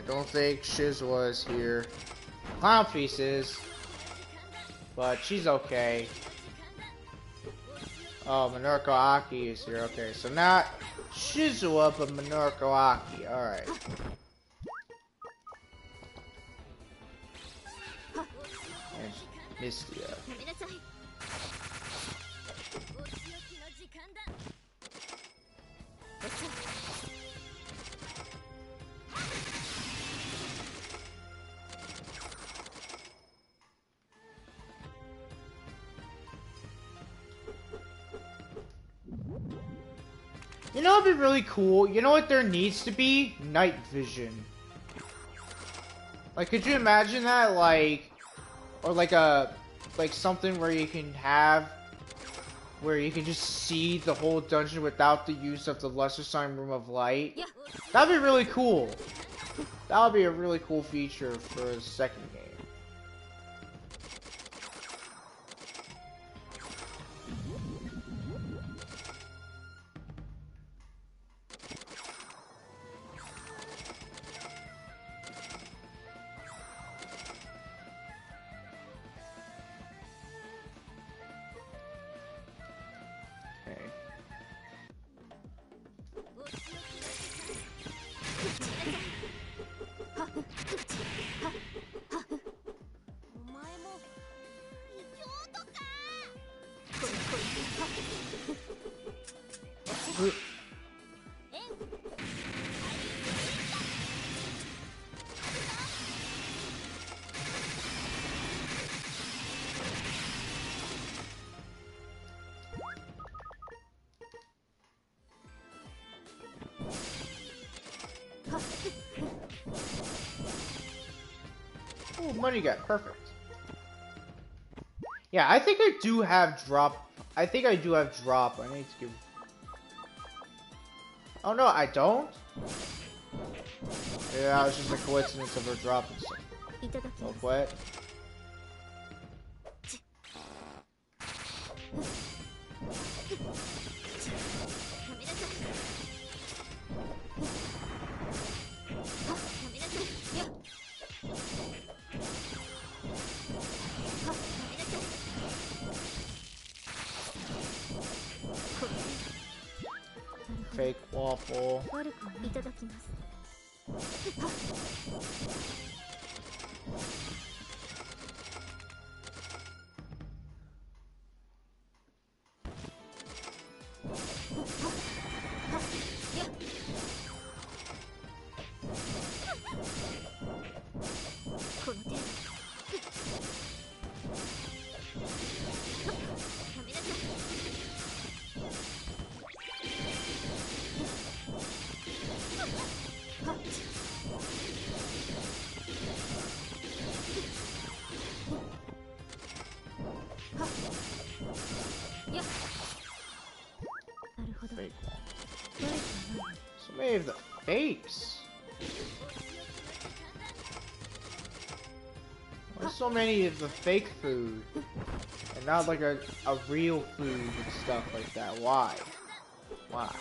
Don't think Shizuo is here. Clown Feast is, but she's okay. Oh, Minorko Aki is here. Okay, so not Shizuo, but Minorko Aki. Alright. And Mistia. You know what'd be really cool? You know what there needs to be? Night vision. Like, could you imagine that? Like, or like something where you can have, where you can just see the whole dungeon without the use of the Lesser Sign Room of Light. That'd be really cool. That would be a really cool feature for the second game. Oh, money got perfect. Yeah, I think I do have drop. I think I do have drop. I need to give. Oh no, I don't. Yeah, it's just a coincidence of her dropping stuff. Oh, what? Fake waffle. Fake waffle. So many of the fakes. Why so many of the fake food and not like a real food and stuff like that? Why? Why?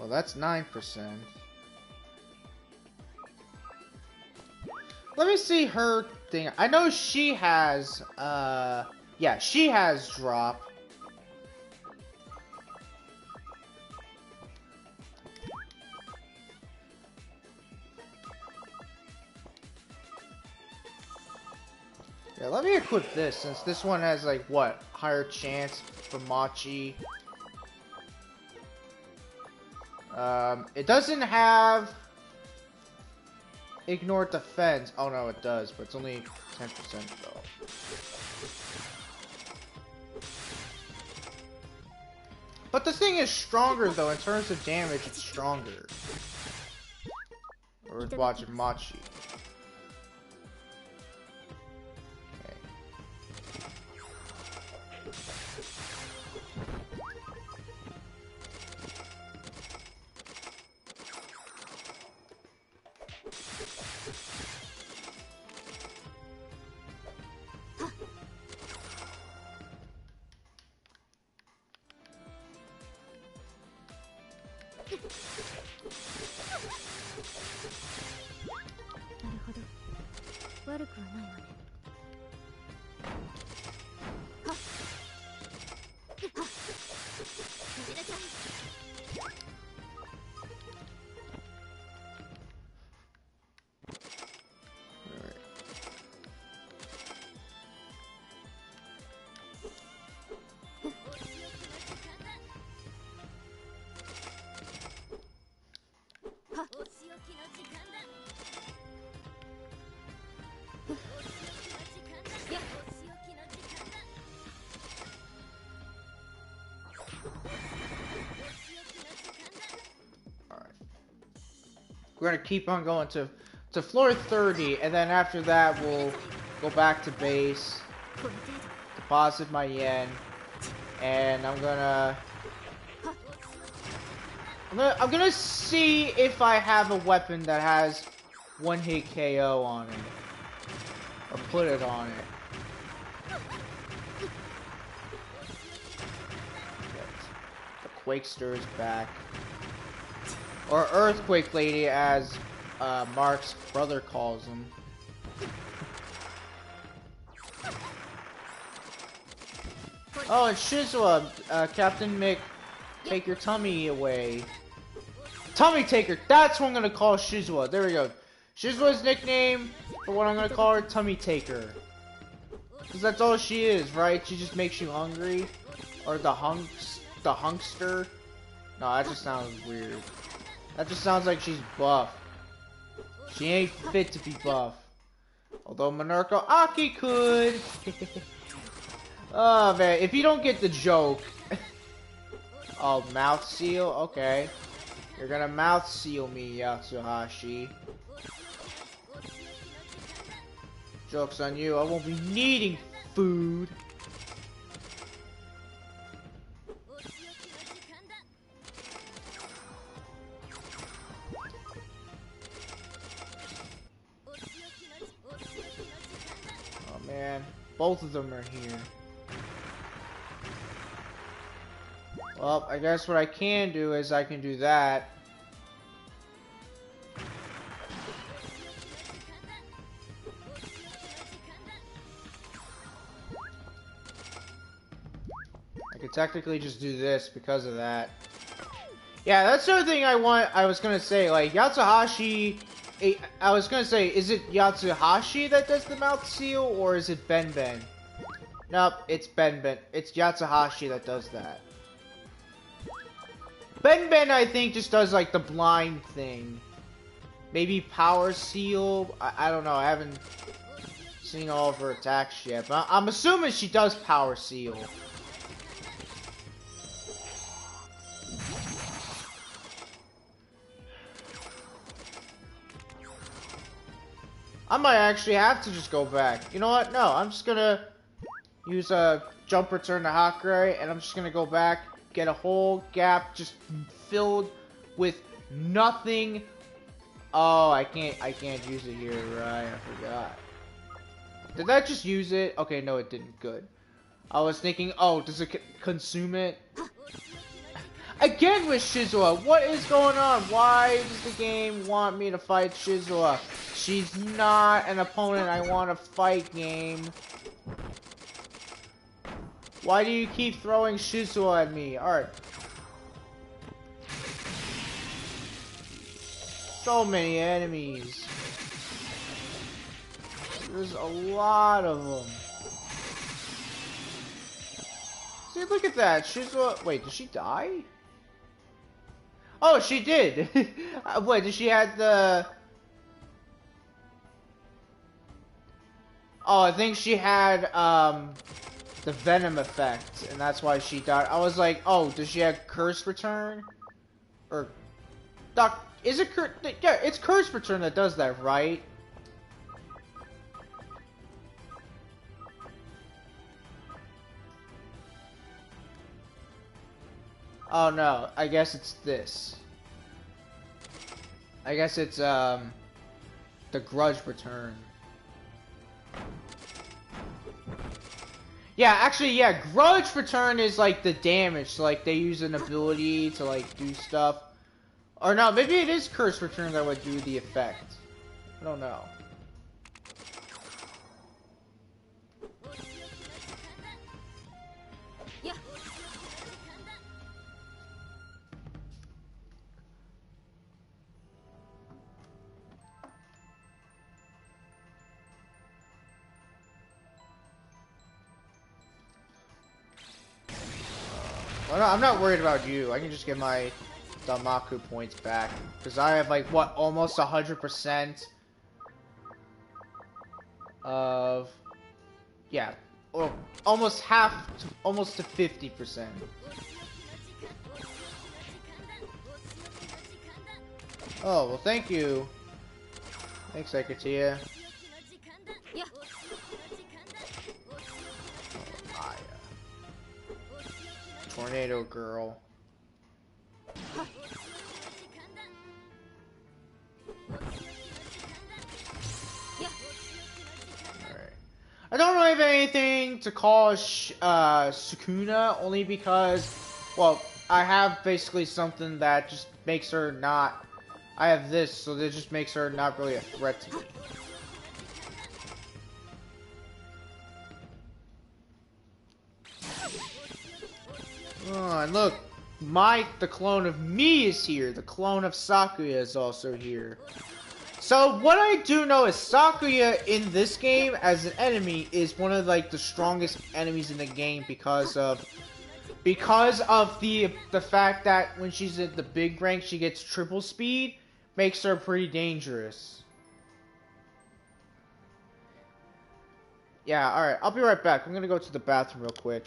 Oh, that's 9%. Let me see her thing. I know she has, yeah, she has drop. Yeah, let me equip this, since this one has, like, what? Higher chance for Machi. It doesn't have ignore defense. Oh no, it does, but it's only 10% though. But the thing is stronger though, in terms of damage, it's stronger. We're watching Machi. We're gonna keep on going to floor 30, and then after that we'll go back to base, deposit my yen, and I'm gonna see if I have a weapon that has one hit KO on it, or put it on it. The Quakester is back. Or Earthquake Lady, as Mark's brother calls him. Oh, and Shizua, Captain Mick, take your tummy away. Tummy Taker, that's what I'm gonna call Shizua. There we go. Shizua's nickname for what I'm gonna call her, Tummy Taker. Because that's all she is, right? She just makes you hungry. Or the hunkster. No, that just sounds weird. That just sounds like she's buff. She ain't fit to be buff. Although Monarco Aki could. Oh man, if you don't get the joke. Oh, mouth seal? Okay. You're gonna mouth seal me, Yatsuhashi. Joke's on you, I won't be needing food. Man, both of them are here. Well, I guess what I can do is I can do that. I could technically just do this because of that. Yeah, that's the other thing I was gonna say, like, Yatsuhashi... I was gonna say, is it Yatsuhashi that does the mouth seal, or is it Ben? Nope, it's Ben. It's Yatsuhashi that does that. Ben, I think, just does, like, the blind thing. Maybe power seal? I don't know, I haven't seen all of her attacks yet, but I'm assuming she does power seal. I might actually have to just go back. You know what? No, I'm just gonna use a jump return to Hakurai, and I'm just gonna go back, get a whole gap just filled with nothing. Oh, I can't use it here, right? I forgot. Did that just use it? Okay, no, it didn't. Good. I was thinking, oh, does it consume it? Again with Shizuo. What is going on? Why does the game want me to fight Shizuo? She's not an opponent I want to fight, game. Why do you keep throwing Shizuo at me? Alright. So many enemies. There's a lot of them. See, look at that. Shizuo. Wait, did she die? Oh, she did. Wait, did she have the... Oh, I think she had, the Venom effect, and that's why she died. I was like, oh, does she have Curse Return? Or... Is it Curse... Yeah, it's Curse Return that does that, right? Oh, no. I guess it's this. I guess it's, the Grudge Return. Yeah, actually, yeah, Grudge Return is, like, the damage. So, like, they use an ability to, like, do stuff. Or no, maybe it is Curse Return that would do the effect. I don't know. Well, no, I'm not worried about you. I can just get my Damaku points back. Because I have, like, what, almost 100% of... Yeah. Or almost half, almost to 50%. Oh, well, thank you. Thanks, Sekatia. Tornado Girl. Alright. I don't really have anything to call Sukuna, only because, well, I have basically something that just makes her not... I have this, so that just makes her not really a threat to me. Oh, and look, the clone of me is here. The clone of Sakuya is also here. So what I do know is Sakuya in this game as an enemy is one of like the strongest enemies in the game because of the fact that when she's at the big rank she gets triple speed, makes her pretty dangerous. Yeah, alright, I'll be right back. I'm gonna go to the bathroom real quick.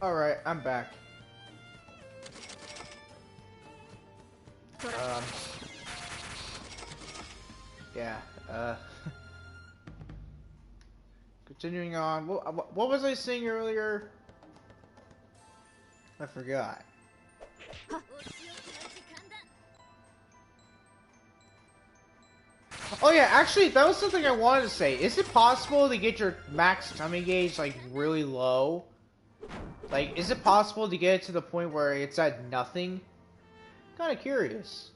Alright, I'm back. Yeah, continuing on. What was I saying earlier? I forgot. Oh yeah, actually, that was something I wanted to say. Is it possible to get your max tummy gauge, like, really low? Like, is it possible to get it to the point where it's at nothing? Kinda curious.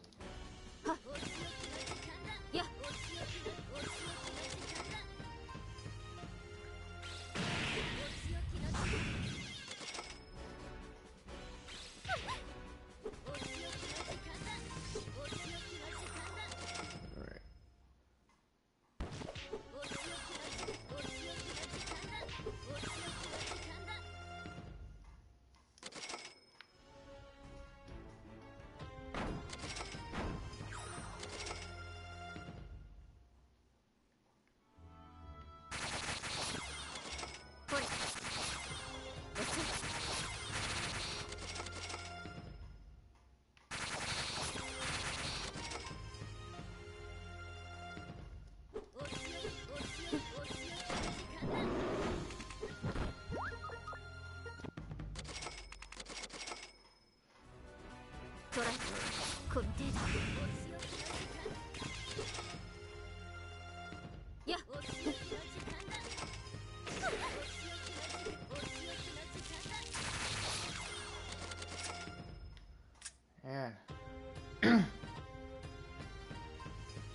Man.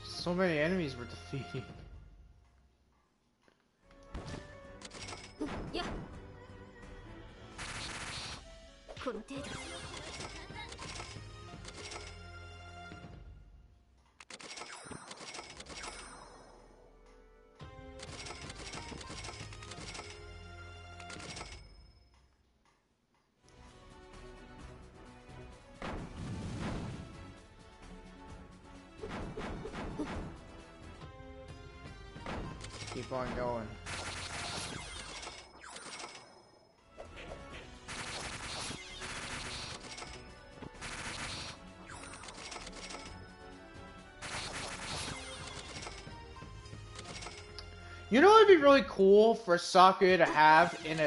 So many enemies were defeated. Keep on going. You know what would be really cool for Sakuya to have in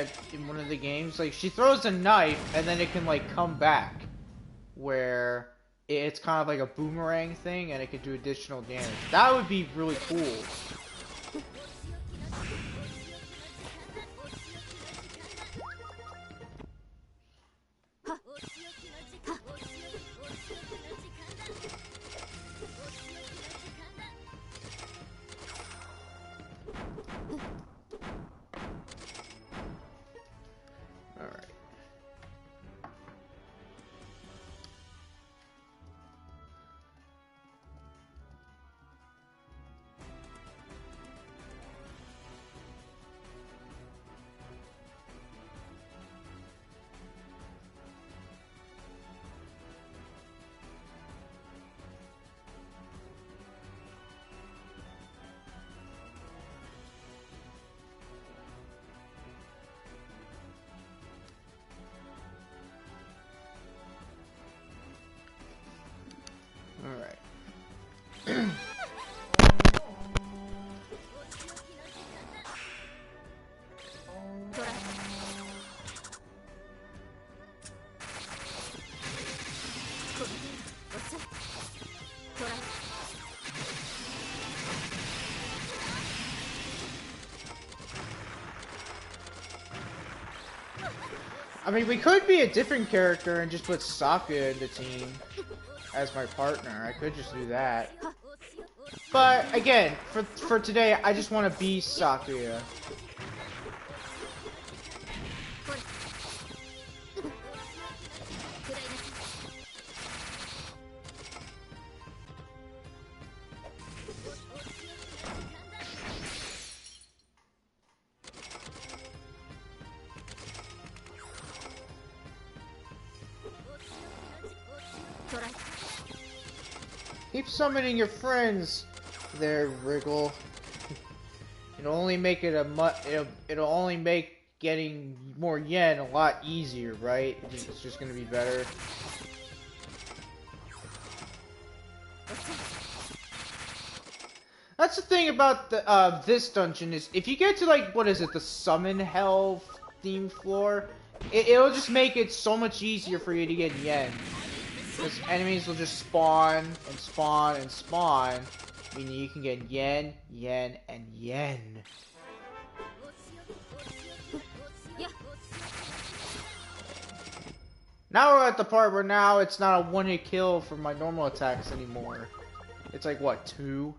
one of the games? Like, she throws a knife and then it can, like, come back. Where it's kind of like a boomerang thing and it can do additional damage. That would be really cool. Alright. I mean, we could be a different character and just put Sakuya in the team as my partner. I could just do that. But, again, for today, I just want to be Sakuya. Keep summoning your friends there, Wriggle. It'll only make it it'll only make getting more yen a lot easier, right? It's just gonna be better. That's the thing about the this dungeon is if you get to like what is it, the summon hell theme floor, it'll just make it so much easier for you to get yen. Because enemies will just spawn and spawn and spawn, meaning you can get yen, yen, and yen. Now we're at the part where now it's not a one-hit kill for my normal attacks anymore. It's like, what, 2?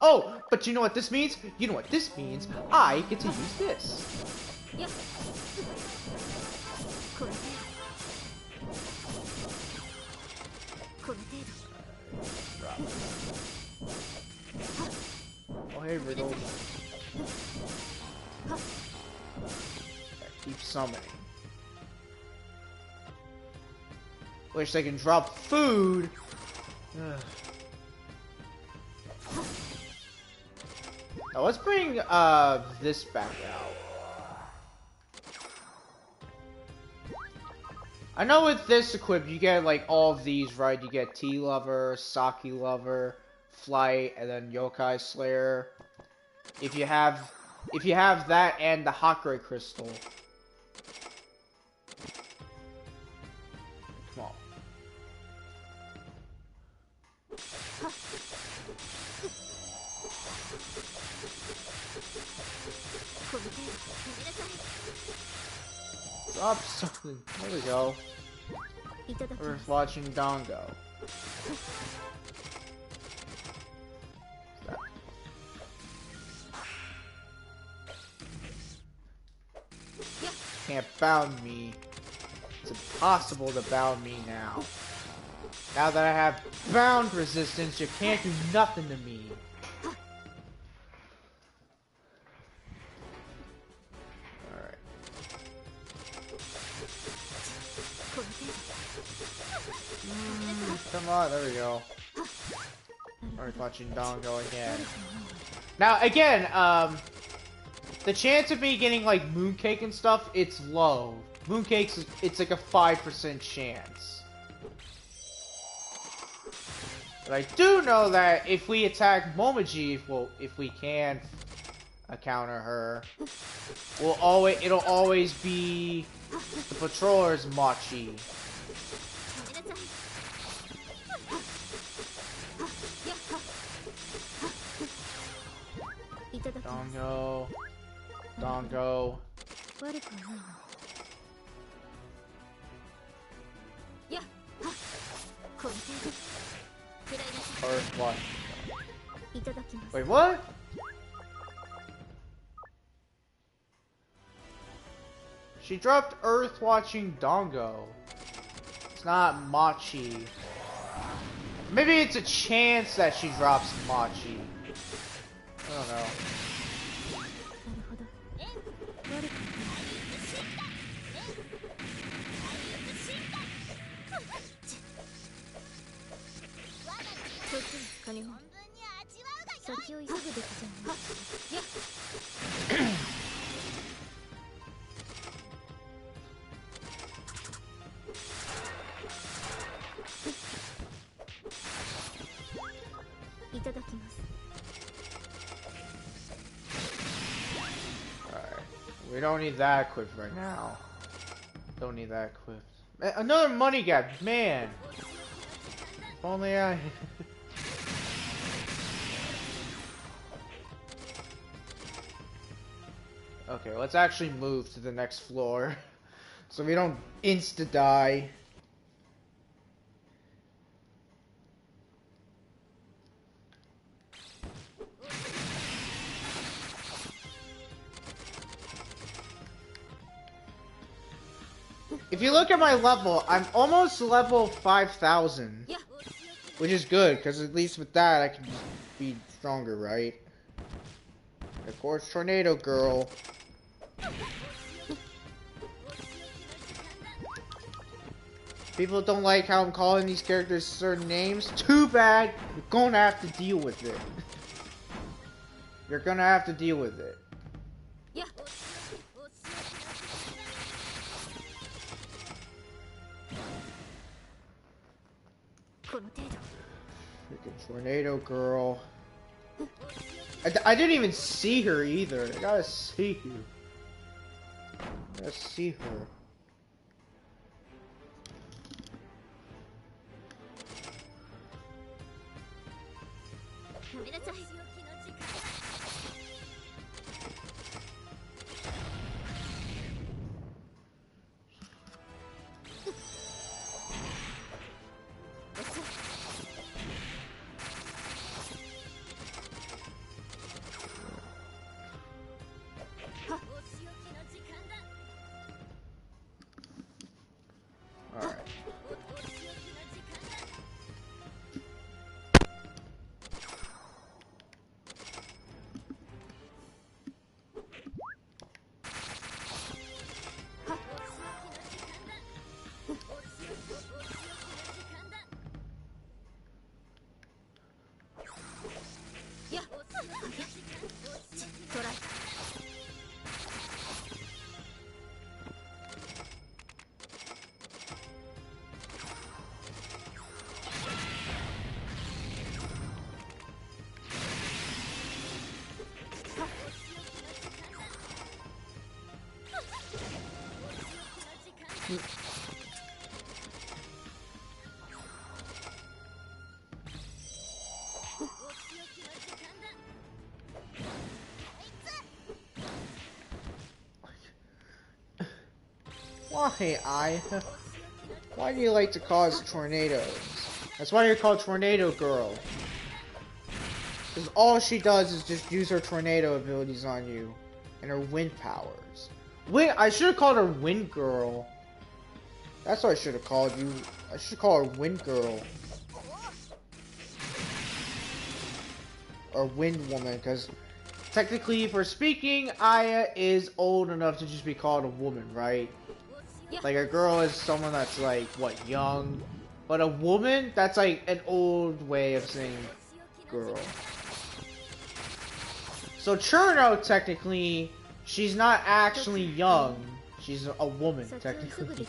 Oh, but you know what this means? You know what this means? I get to use this. Oh, hey, Riddle. Keep summoning. Wish they can drop food. Ugh. Now let's bring this back out. I know with this equip you get like all of these, right? You get Tea Lover, Sake Lover, Flight, and then Yokai Slayer. If you have that and the Hakure Crystal. Come on. Drop something. There we go. We're watching Dongo. Can't bound me. It's impossible to bound me now. Now that I have bound resistance, you can't do nothing to me. Come on, there we go. Alright, watching Dongo again. Now, again, the chance of me getting, like, Mooncake and stuff, it's low. Mooncake's, it's like a 5% chance. But I do know that if we attack Momiji, if we can counter her, it'll always be the patroller's Machi. Dongo. Dongo. Earth Watch. Wait, what? She dropped Earth Watching Dongo. It's not Machi. Maybe it's a chance that she drops Machi. I don't know. We don't need that equipped right now. Don't need that equipped. Man, another money gap, man. If only I. Okay, let's actually move to the next floor, so we don't insta die. If you look at my level, I'm almost level 5,000. Which is good, because at least with that, I can be stronger, right? Of course, Tornado Girl. People don't like how I'm calling these characters certain names. Too bad. You're gonna have to deal with it. You're gonna have to deal with it. Freaking tornado girl. I didn't even see her either. I gotta see you. I gotta see her. Why do you like to cause tornadoes? That's why you're called Tornado Girl. Because all she does is just use her tornado abilities on you. And her wind powers. I should have called her Wind Girl. That's what I should have called you. I should call her Wind Girl. Or Wind Woman, because technically, for speaking, Aya is old enough to just be called a woman, right? Like, a girl is someone that's, like, what, young? But a woman, that's, like, an old way of saying girl. So, Churno, technically, she's not actually young. She's a woman, technically.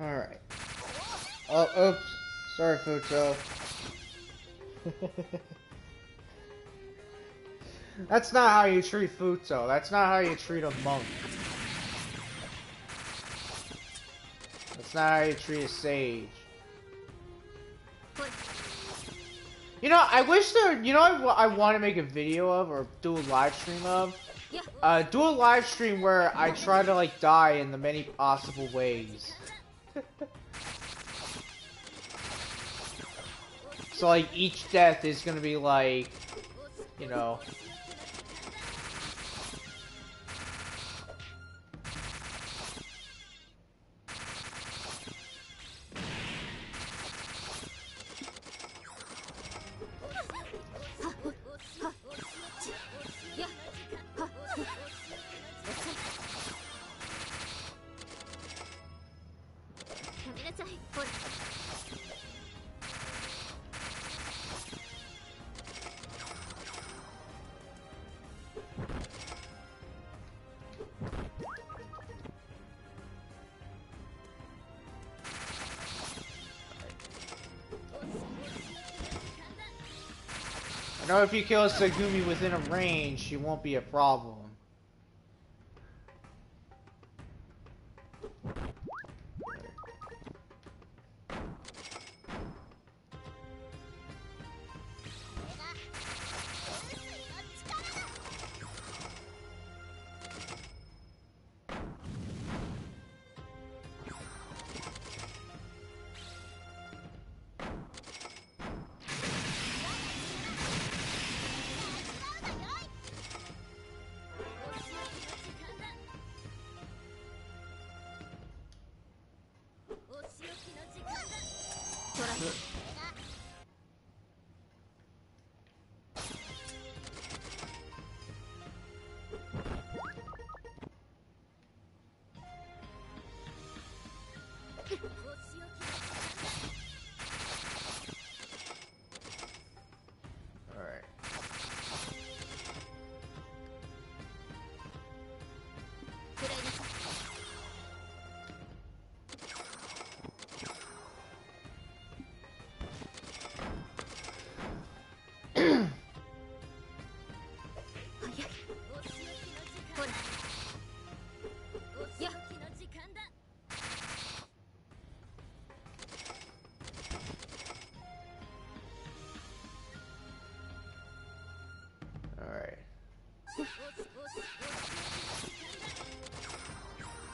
Alright. Oh, oops. Sorry, Futo. That's not how you treat Futo. That's not how you treat a monk. That's not how you treat a sage. You know, I wish there. You know, I want to make a video of or do a live stream of. Do a live stream where I try to like die in the many possible ways. So like each death is gonna be like, you know. I know if you kill Segumi within a range, she won't be a problem.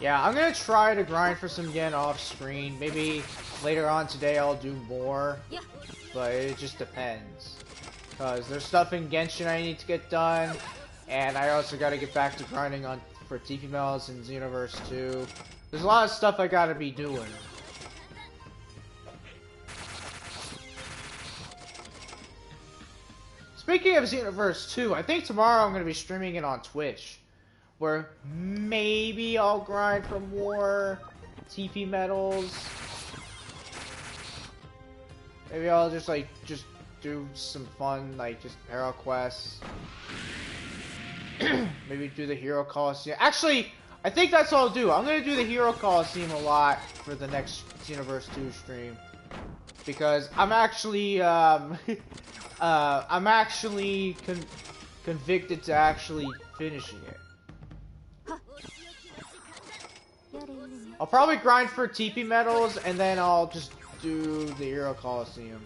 Yeah, I'm gonna try to grind for some yen off screen. Maybe later on today I'll do more, but it just depends. Cause there's stuff in Genshin I need to get done, and I also gotta get back to grinding on for TP Melons and Xenoverse 2. There's a lot of stuff I gotta be doing. Speaking of Xenoverse 2, I think tomorrow I'm gonna be streaming it on Twitch. Where maybe I'll grind for more TP medals. Maybe I'll just do some fun, like just hero quests. Maybe do the Hero Coliseum. Actually, I think that's what I'll do. I'm gonna do the Hero Coliseum a lot for the next Xenoverse 2 stream. Because I'm actually, convicted to actually finishing it. I'll probably grind for TP medals, and then I'll just do the Hero Coliseum.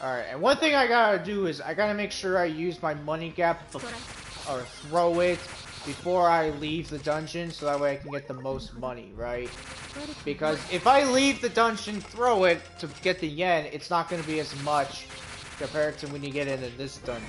Alright, and one thing I gotta do is I gotta make sure I use my money gap or throw it before I leave the dungeon so that way I can get the most money, right? Because if I leave the dungeon, throw it to get the yen, it's not gonna be as much compared to when you get into this dungeon.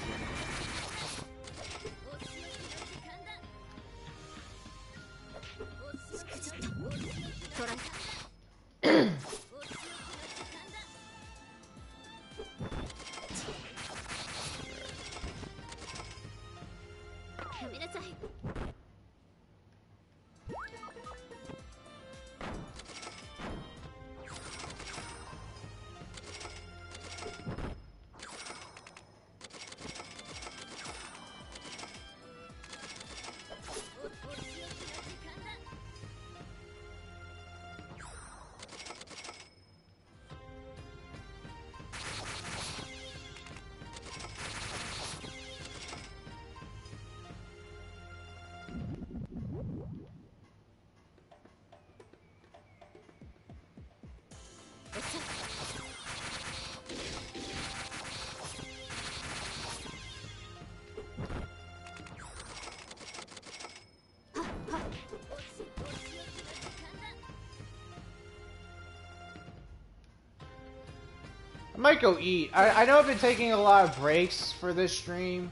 might go eat. I know I've been taking a lot of breaks for this stream,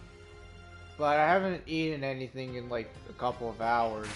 but I haven't eaten anything in like a couple of hours.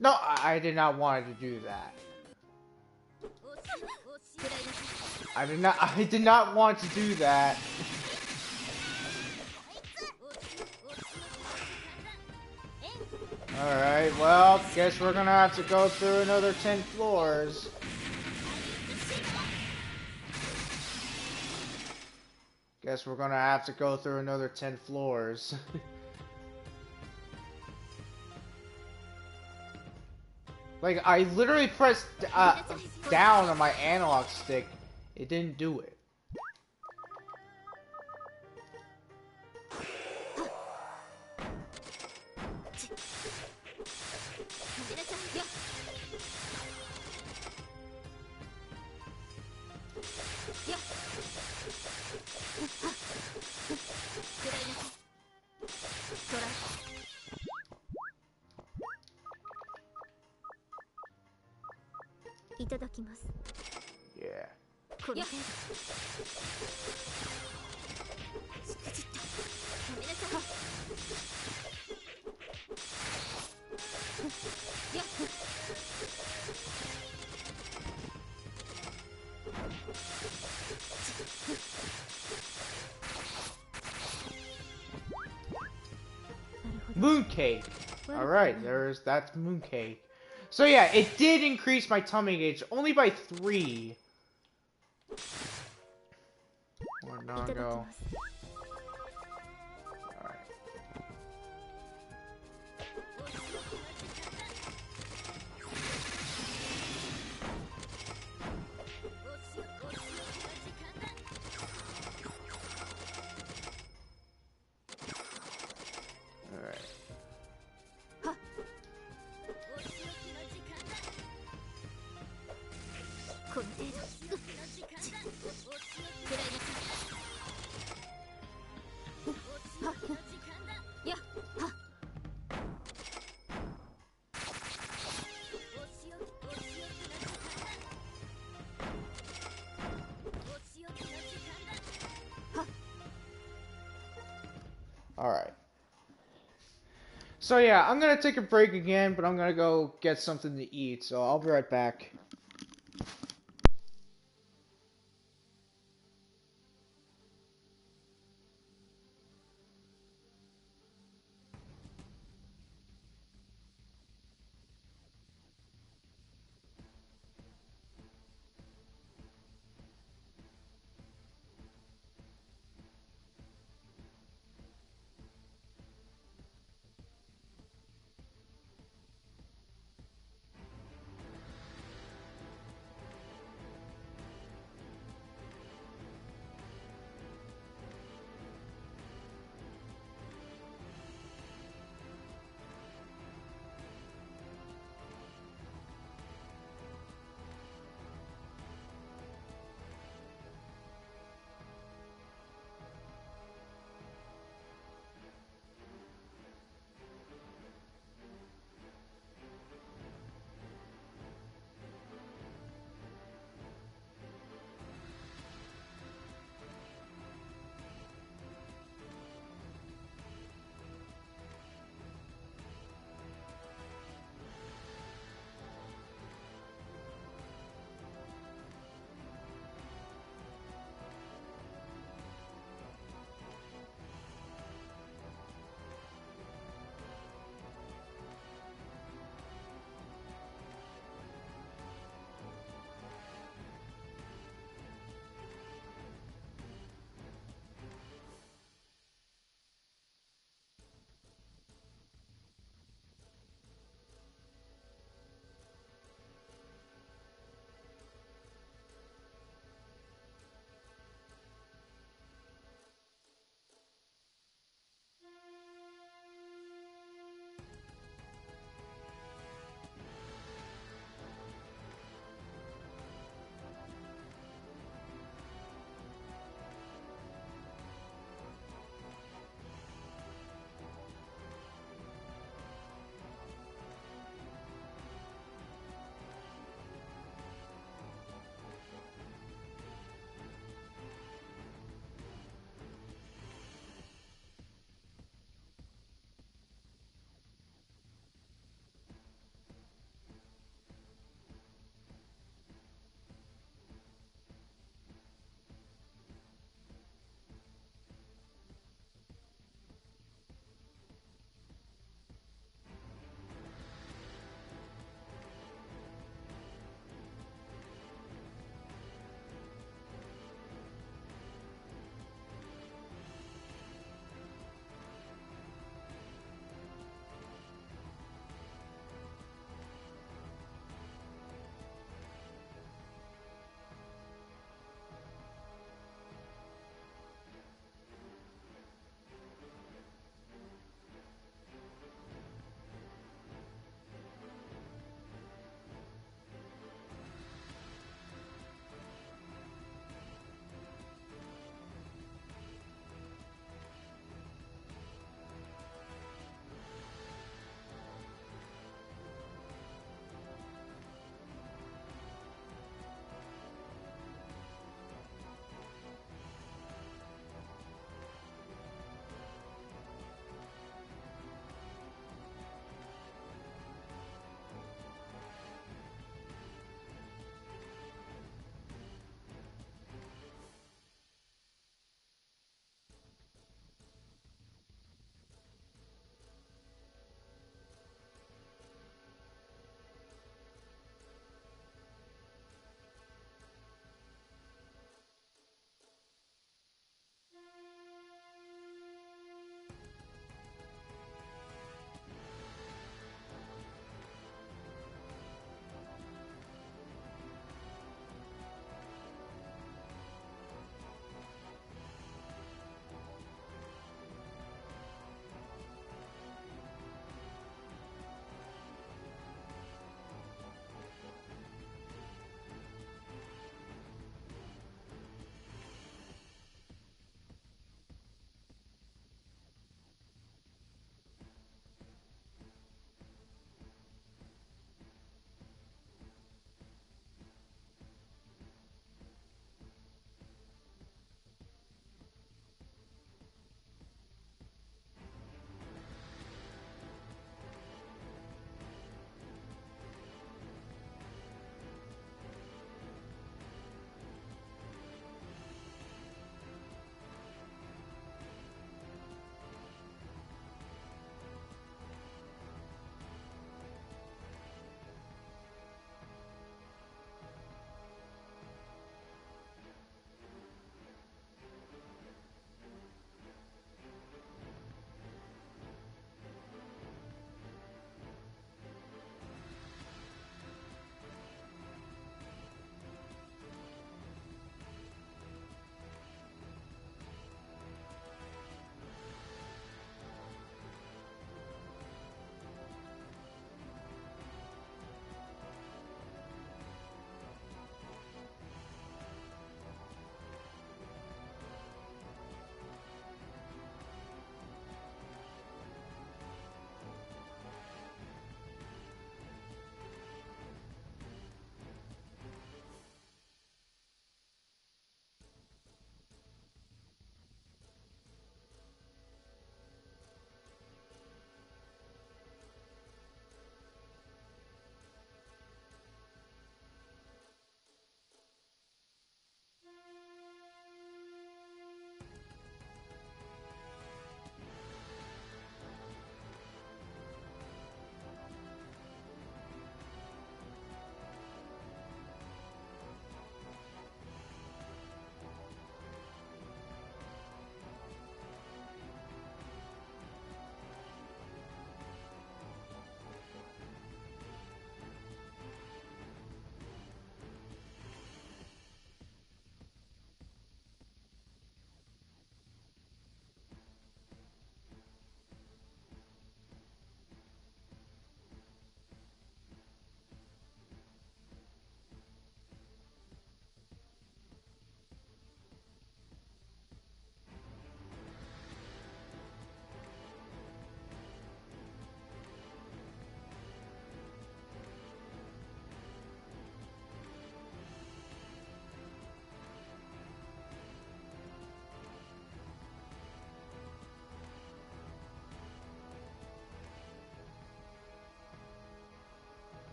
No, I did not want to do that. I did not want to do that. Alright, well, guess we're gonna have to go through another 10 floors. Guess we're gonna have to go through another 10 floors. Like, I literally pressed down on my analog stick. It didn't do it. Yeah. Mooncake. Alright, that's mooncake. So yeah, it did increase my tummy gauge only by 3. Or no go. Alright. Alright. So yeah, I'm gonna take a break again, but I'm gonna go get something to eat, so I'll be right back.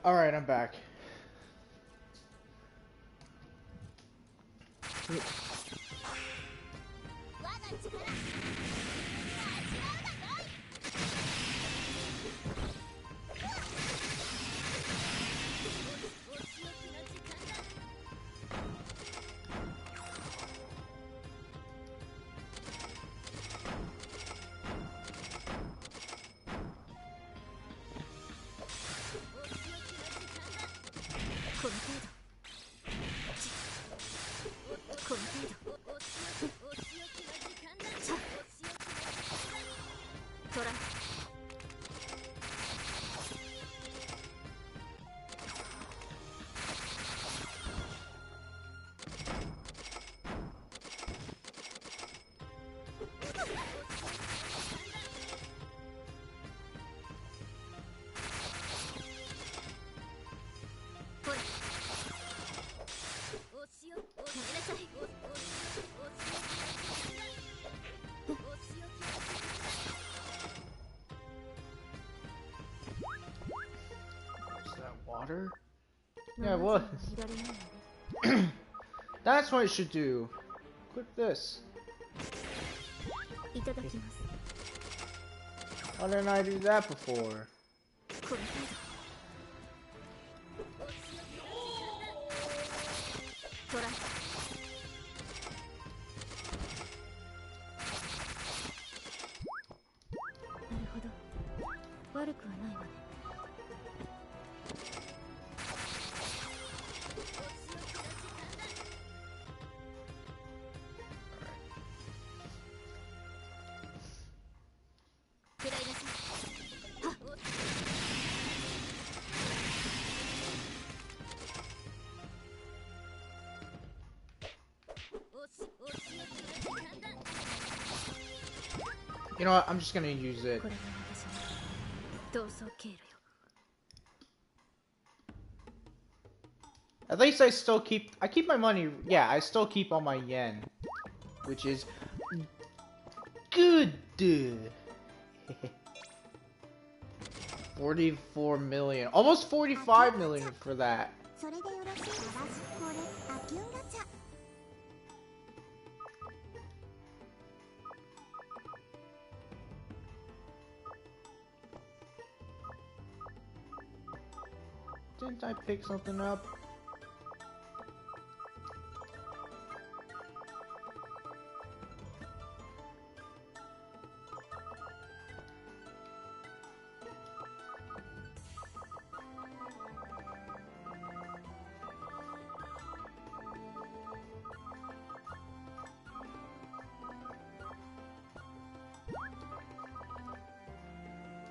Alright, I'm back. Water? Yeah, it was. That's what it should do. Click this. Why didn't I do that before? You know what? I'm just gonna use it. At least I still keep. I keep my money. Yeah, I still keep all my yen, which is good. 44 million, almost 45 million for that. Didn't I pick something up?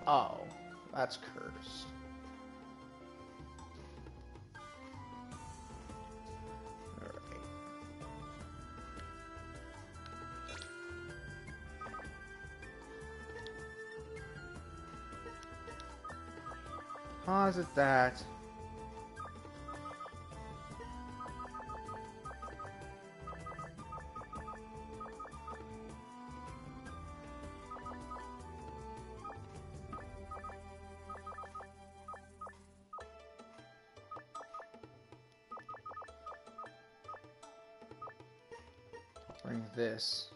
Oh, that's cursed. How is it that? Bring this.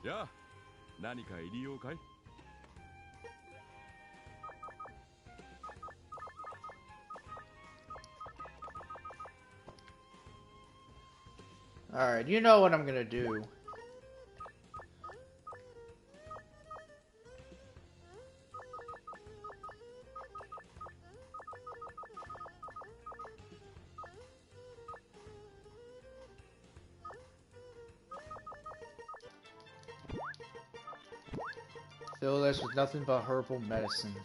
Yeah, 何か入りようかい? Alright, you know what I'm gonna do. Fill this with nothing but herbal medicines.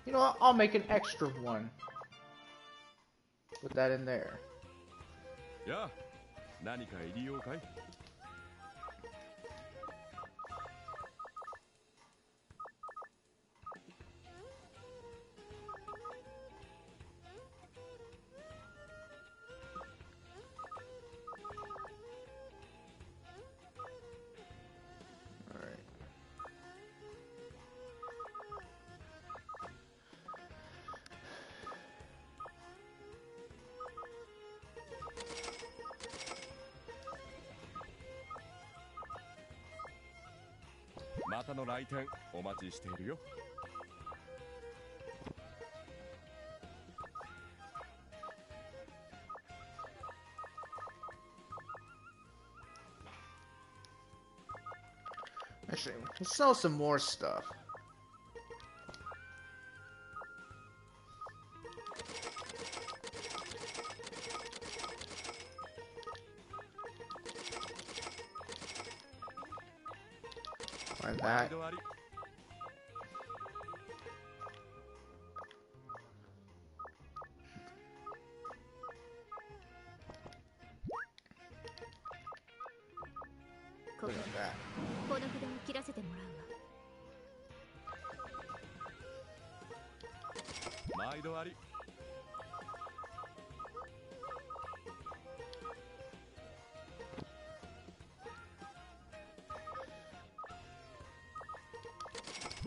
You know what? I'll make an extra one. Put that in there. Yeah, 何か入りようかい？ Alright. Actually, let's sell some more stuff. Like that. Look at that. この札を切らせてもらうわ。毎度あり。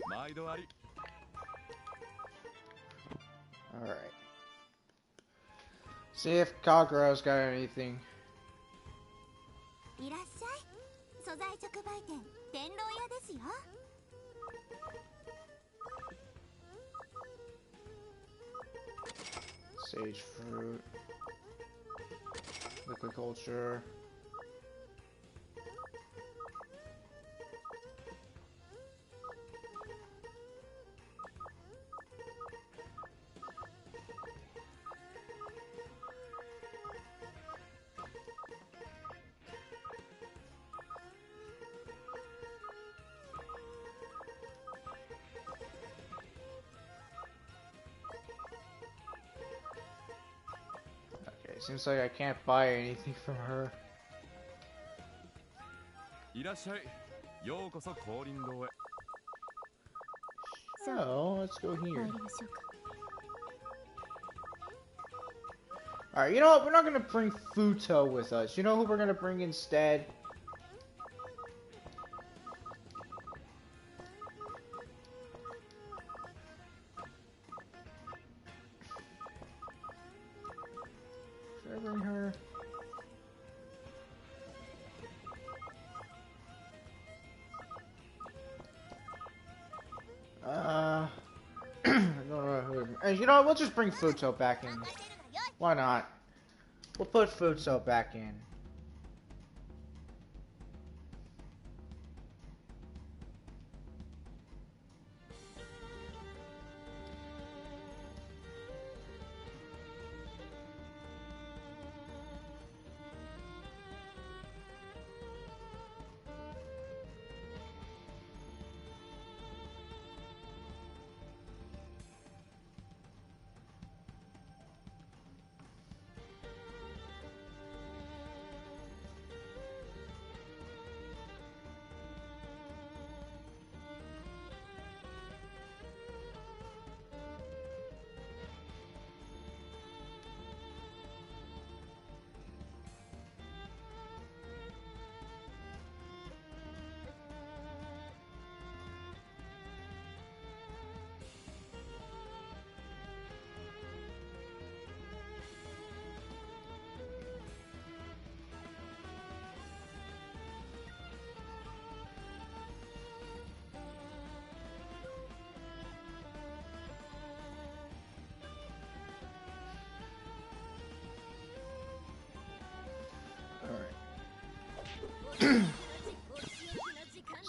毎度あり。 Alright. See if Kagura's got anything. いらっしゃい。素材直売店天狼屋ですよ。Sage fruit. Liquid culture. Seems like I can't buy anything from her. いらっしゃい。ようこそ降臨堂へ。 So, let's go 参 here. りましょうか。 Alright, you know what? We're not gonna bring Futo with us. You know who we're gonna bring instead? Should I bring her? I don't know who. Hey, you know what? We'll just bring Futo back in. Why not? We'll put Futo back in.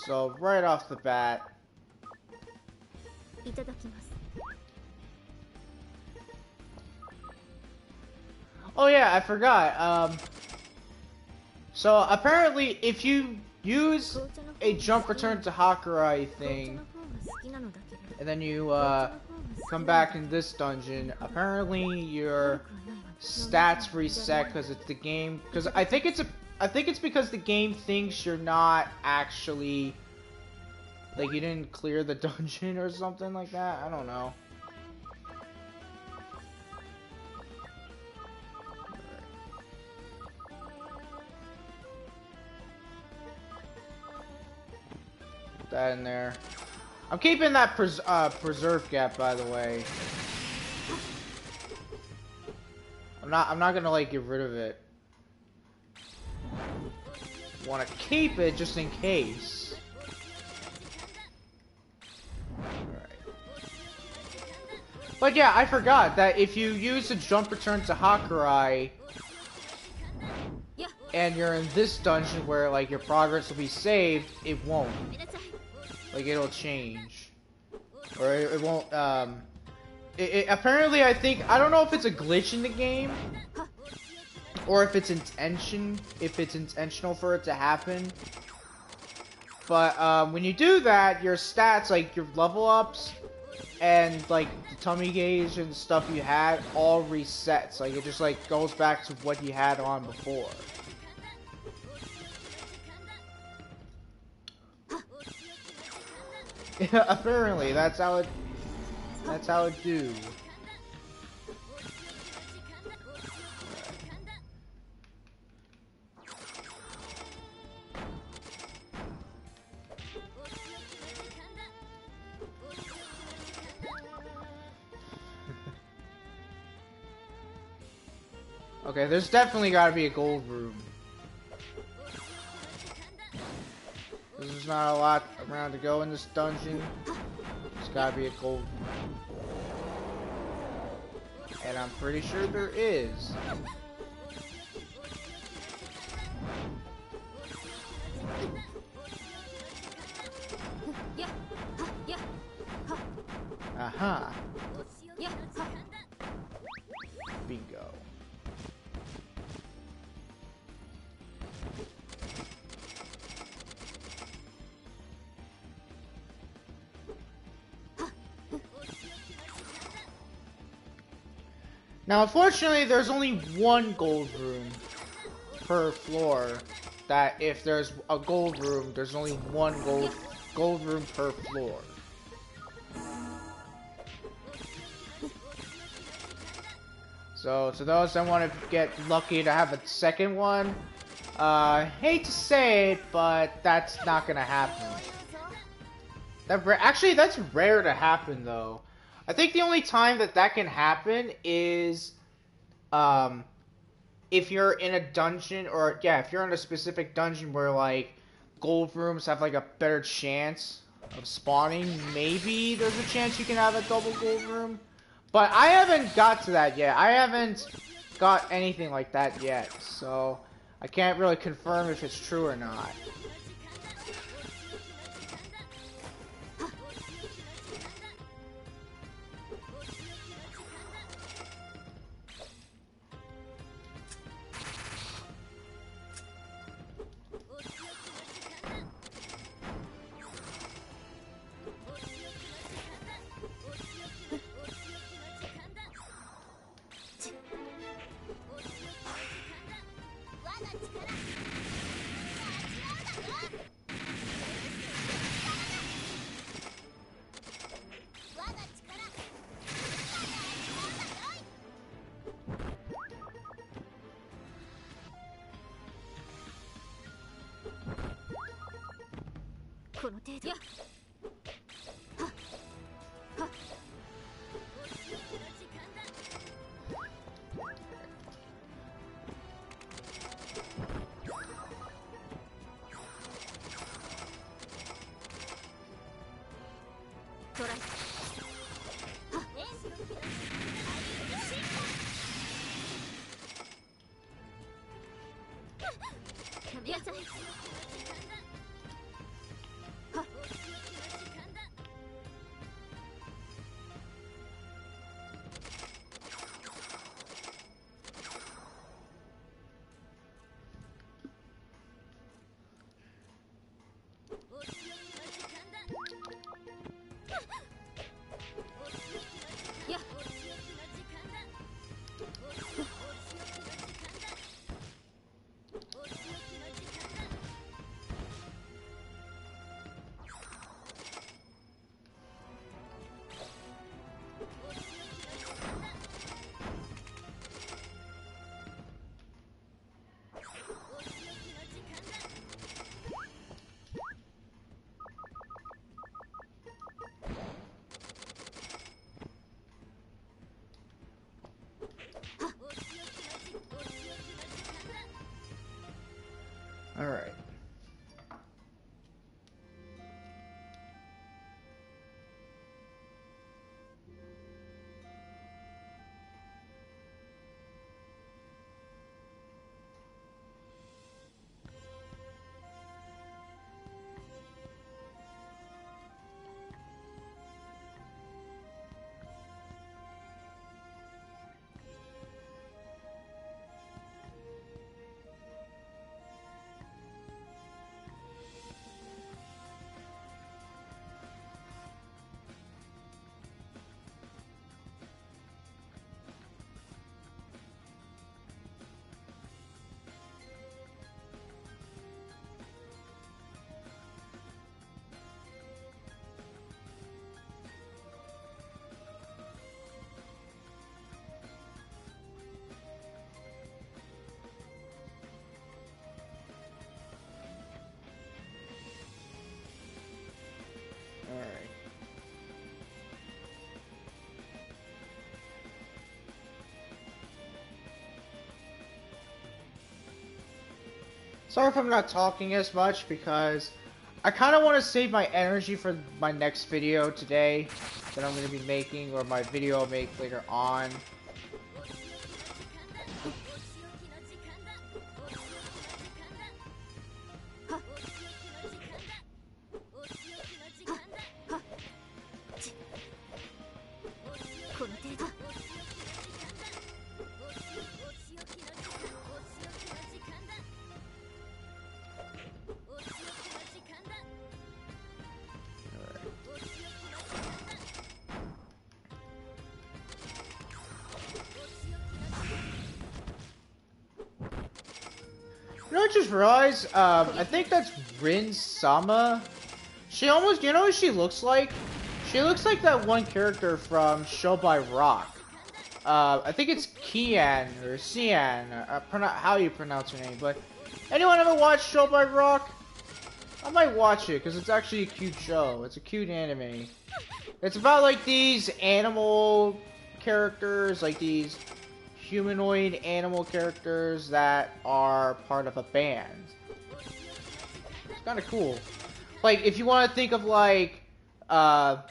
So right off the bat, いただきます。 oh yeah, I forgot. So apparently, if you use a jump return to Hakurai thing, and then you come back in this dungeon, apparently your stats reset because it's the game. Because I think it's I think it's because the game thinks you're not actually, like, you didn't clear the dungeon or something like that. I don't know. Put that in there. I'm keeping that preserve gap, by the way. I'm not gonna like get rid of it. Want to keep it just in case. Alright. But yeah, I forgot that if you use the jump return to Hakurai and you're in this dungeon where like your progress will be saved, it won't. Like it'll change. Or it won't apparently I don't know if it's a glitch in the game or if it's intentional for it to happen. But when you do that, your stats, like your level ups and like the tummy gauge and stuff you had, all resets. Like it just like goes back to what you had on before. Yeah, apparently that's how it do. Okay, there's definitely got to be a gold room. There's not a lot around to go in this dungeon. There's got to be a gold room. And I'm pretty sure there is. Aha. Bingo. Now, unfortunately, there's only one gold room per floor. That if there's a gold room, there's only one gold room per floor. So, to those that want to get lucky to have a second one, hate to say it, but that's not gonna happen. Actually, that's rare to happen, though. I think the only time that can happen is, if you're in a dungeon, or, yeah, if you're in a specific dungeon where, like, gold rooms have, like, a better chance of spawning, maybe there's a chance you can have a double gold room. But I haven't got to that yet. I haven't got anything like that yet, so I can't really confirm if it's true or not. Sorry if I'm not talking as much because I kind of want to save my energy for my next video today that I'm going to be making, or my video I'll make later on. You know, I just realized, I think that's Rin Sama. She almost, you know what she looks like? She looks like that one character from Show by Rock. I think it's Kian, or Cian, how you pronounce her name, but anyone ever watched Show by Rock? I might watch it, because it's actually a cute show. It's a cute anime. It's about, like, these animal characters, like these humanoid animal characters that are part of a band. It's kind of cool. Like, if you want to think of, like, that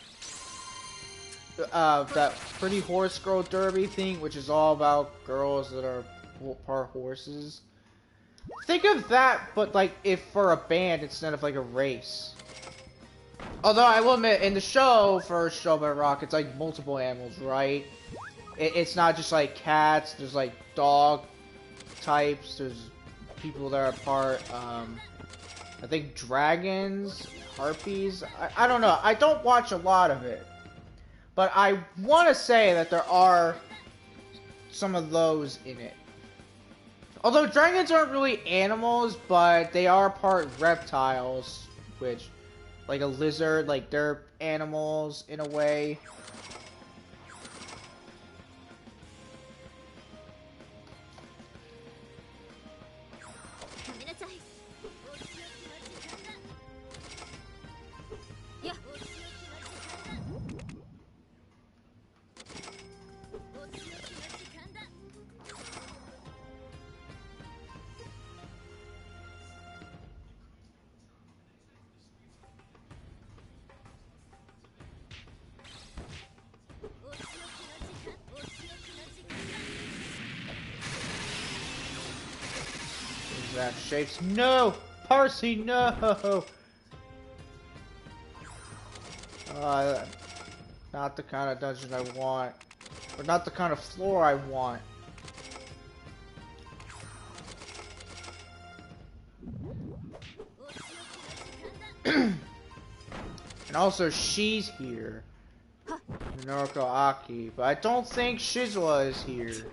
Pretty Horse Girl Derby thing, which is all about girls that are part horses. Think of that, but, like, if for a band instead of, like, a race. Although, I will admit, in the show, for Show by Rock, it's, like, multiple animals, right? It's not just like cats, there's like dog types, there's people that are part, I think dragons, harpies, I don't know, I don't watch a lot of it. But I want to say that there are some of those in it. Although dragons aren't really animals, but they are part reptiles, which, like a lizard, like they're animals in a way. That shapes. No! Parsi, no! Not the kind of dungeon I want. Or not the kind of floor I want. And also, she's here. Noriko Aki. But I don't think Shizuo is here.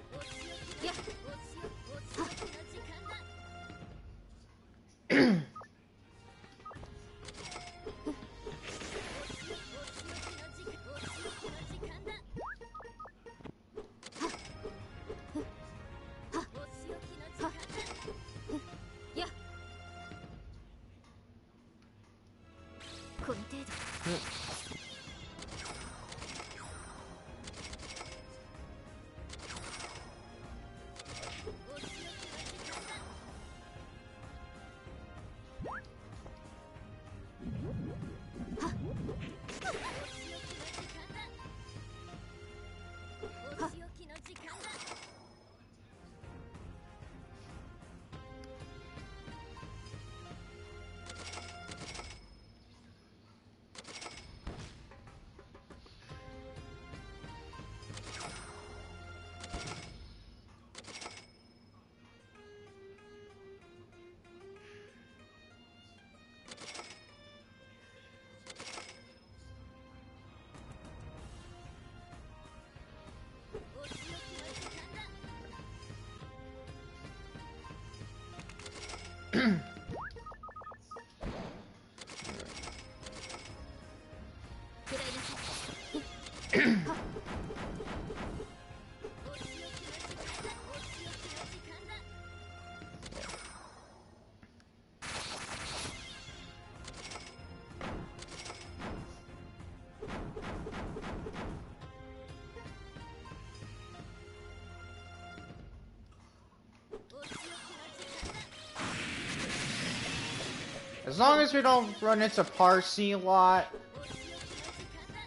As long as we don't run into Parsi a lot.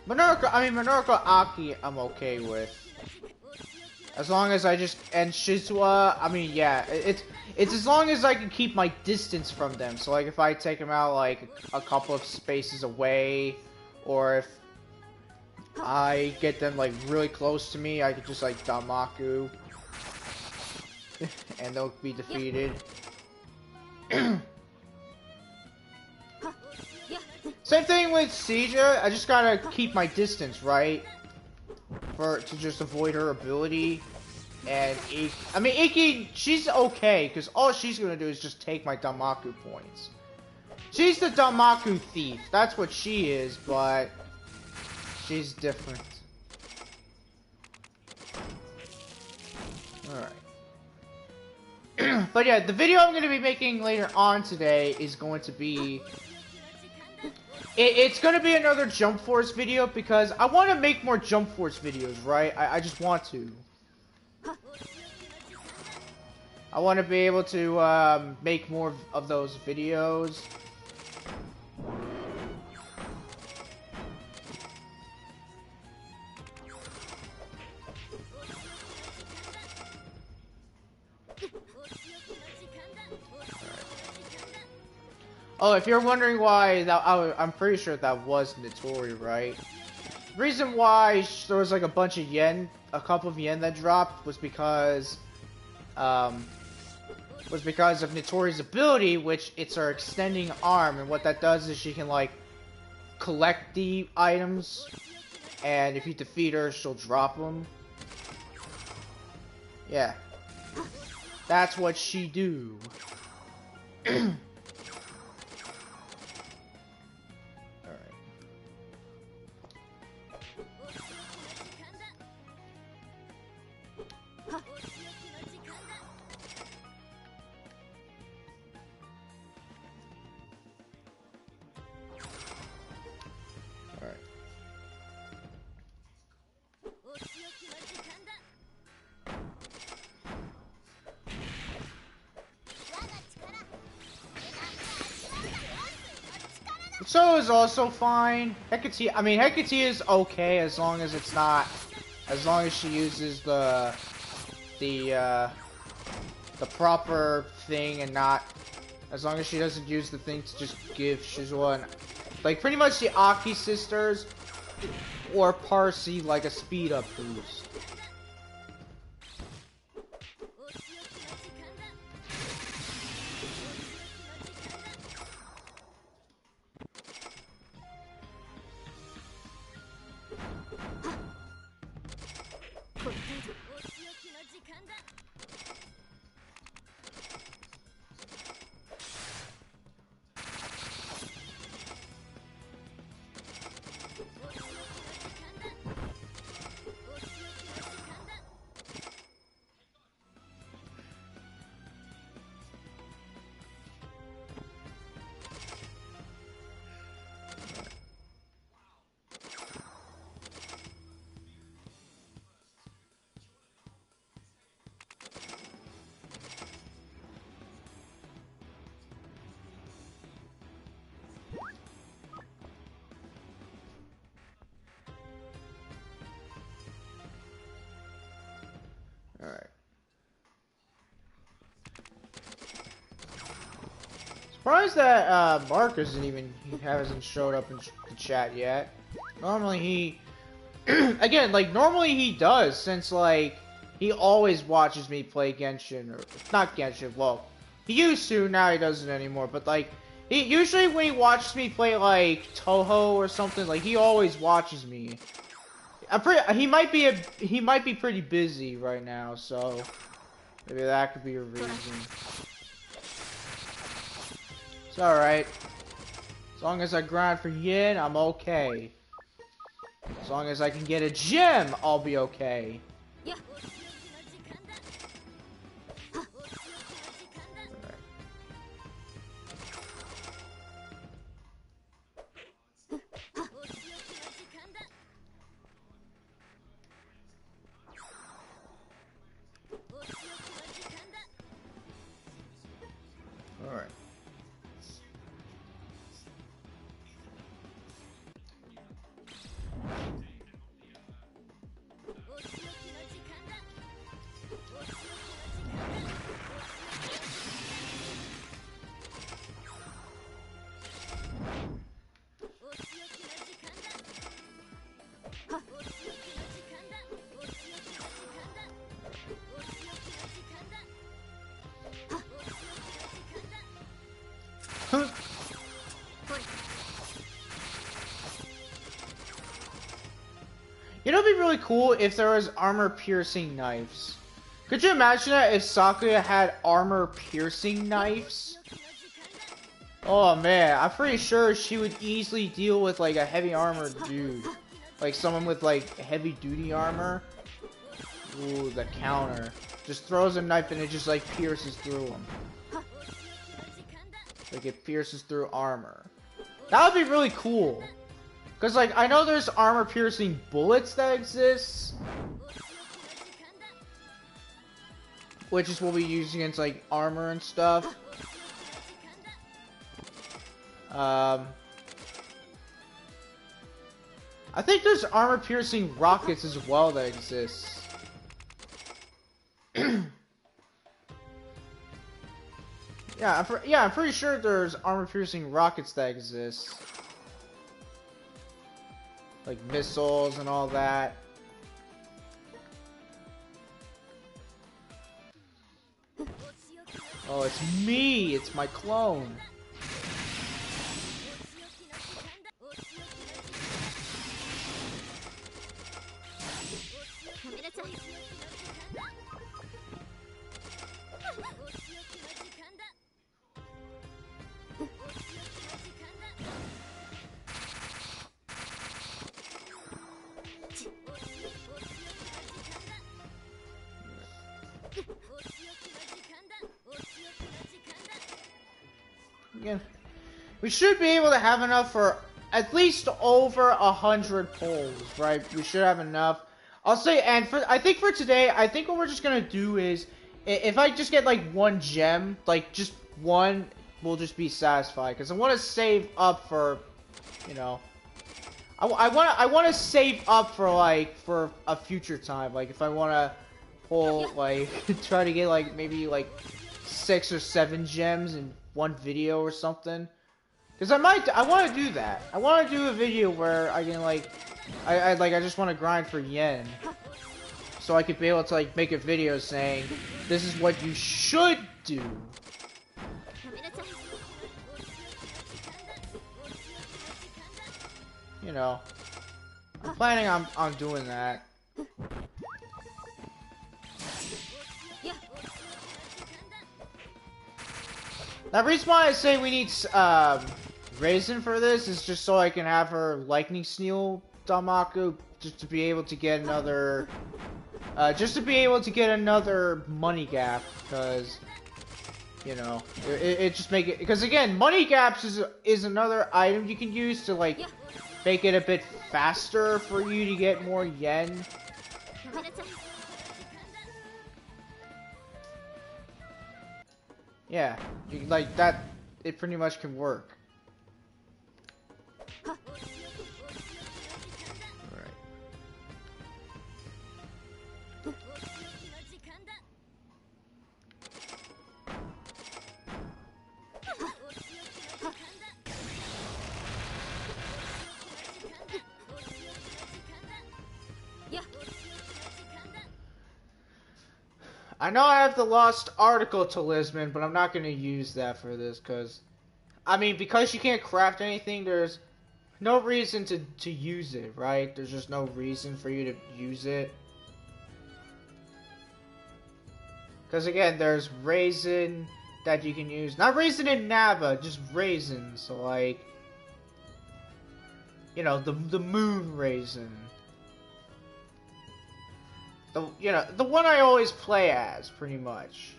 Minoriko Aki, I'm okay with. As long as I just, and Shizua, I mean, yeah, it's as long as I can keep my distance from them. So, like, if I take them out, like, a couple of spaces away, or if I get them, like, really close to me, I could just, like, Damaku, and they'll be defeated. Same thing with Seija, I just gotta keep my distance, right? To just avoid her ability. And Iki, she's okay, because all she's gonna do is just take my Damaku points. She's the Damaku thief, that's what she is, but she's different. Alright. But yeah, the video I'm gonna be making later on today is going to be... It's gonna be another Jump Force video, because I want to make more Jump Force videos, right? I just want to. I want to be able to make more of those videos. Oh, if you're wondering why, I'm pretty sure that was Nitori, right? The reason why there was like a bunch of yen, a couple of yen that dropped was because of Nitori's ability, which it's her extending arm, and what that does is she can like collect the items, and if you defeat her, she'll drop them. Yeah, that's what she do. So is also fine. Hecate is okay as long as it's not, as long as she uses the proper thing and not, as long as she doesn't use the thing to just give Shizua like pretty much the Aki sisters or Parsi like a speed up boost. Alright. Surprised that Mark hasn't showed up in the chat yet. Normally he again, like normally he does, since like he always watches me play Genshin, or not Genshin, well, he used to, now he doesn't anymore, but like he usually when he watches me play like Touhou or something, like he always watches me. He might be pretty busy right now, so maybe that could be a reason. It's alright. As long as I grind for yen, I'm okay. As long as I can get a gem, I'll be okay. Alright. You know, it'd be really cool if there was armor-piercing knives. Could you imagine that if Sakuya had armor-piercing knives? Oh man, I'm pretty sure she would easily deal with like a heavy armored dude. Like someone with like heavy-duty armor. Ooh, the counter. Just throws a knife and it just like pierces through him. Like it pierces through armor. That would be really cool. Because, like, I know there's armor-piercing bullets that exist. Which is what we use against, like, armor and stuff. I think there's armor-piercing rockets as well that exist. Yeah, I'm pretty sure there's armor-piercing rockets that exist. Like missiles and all that. Oh, it's me! It's my clone! Yeah. We should be able to have enough for at least over 100 pulls, right? We should have enough. I'll say, and I think for today, I think what we're just gonna do is, if I just get like one gem, like just one, we'll just be satisfied. Because I want to save up for, you know, I want to save up for like for a future time. Like if I want to pull like try to get like maybe like 6 or 7 gems in one video or something. Because I want to do that. I want to do a video where I can like, I just want to grind for yen. So I could be able to like make a video saying, this is what you should do. You know, I'm planning on doing that. The reason why I say we need Raisin for this is just so I can have her Lightning Steel Damaku, just to be able to get another, money gap, because, you know, it just make it, because again, money gaps is another item you can use to like make it a bit faster for you to get more yen. Yeah, like that, it pretty much can work. Alright. I know I have the Lost Article Talisman, but I'm not going to use that for this, because, I mean, because you can't craft anything, there's no reason to use it, right? There's just no reason for you to use it. Because, again, there's Raisin that you can use. Not Raisin and Nava, just Raisin, so, like, you know, the Moon Raisin. You know, the one I always play as, pretty much.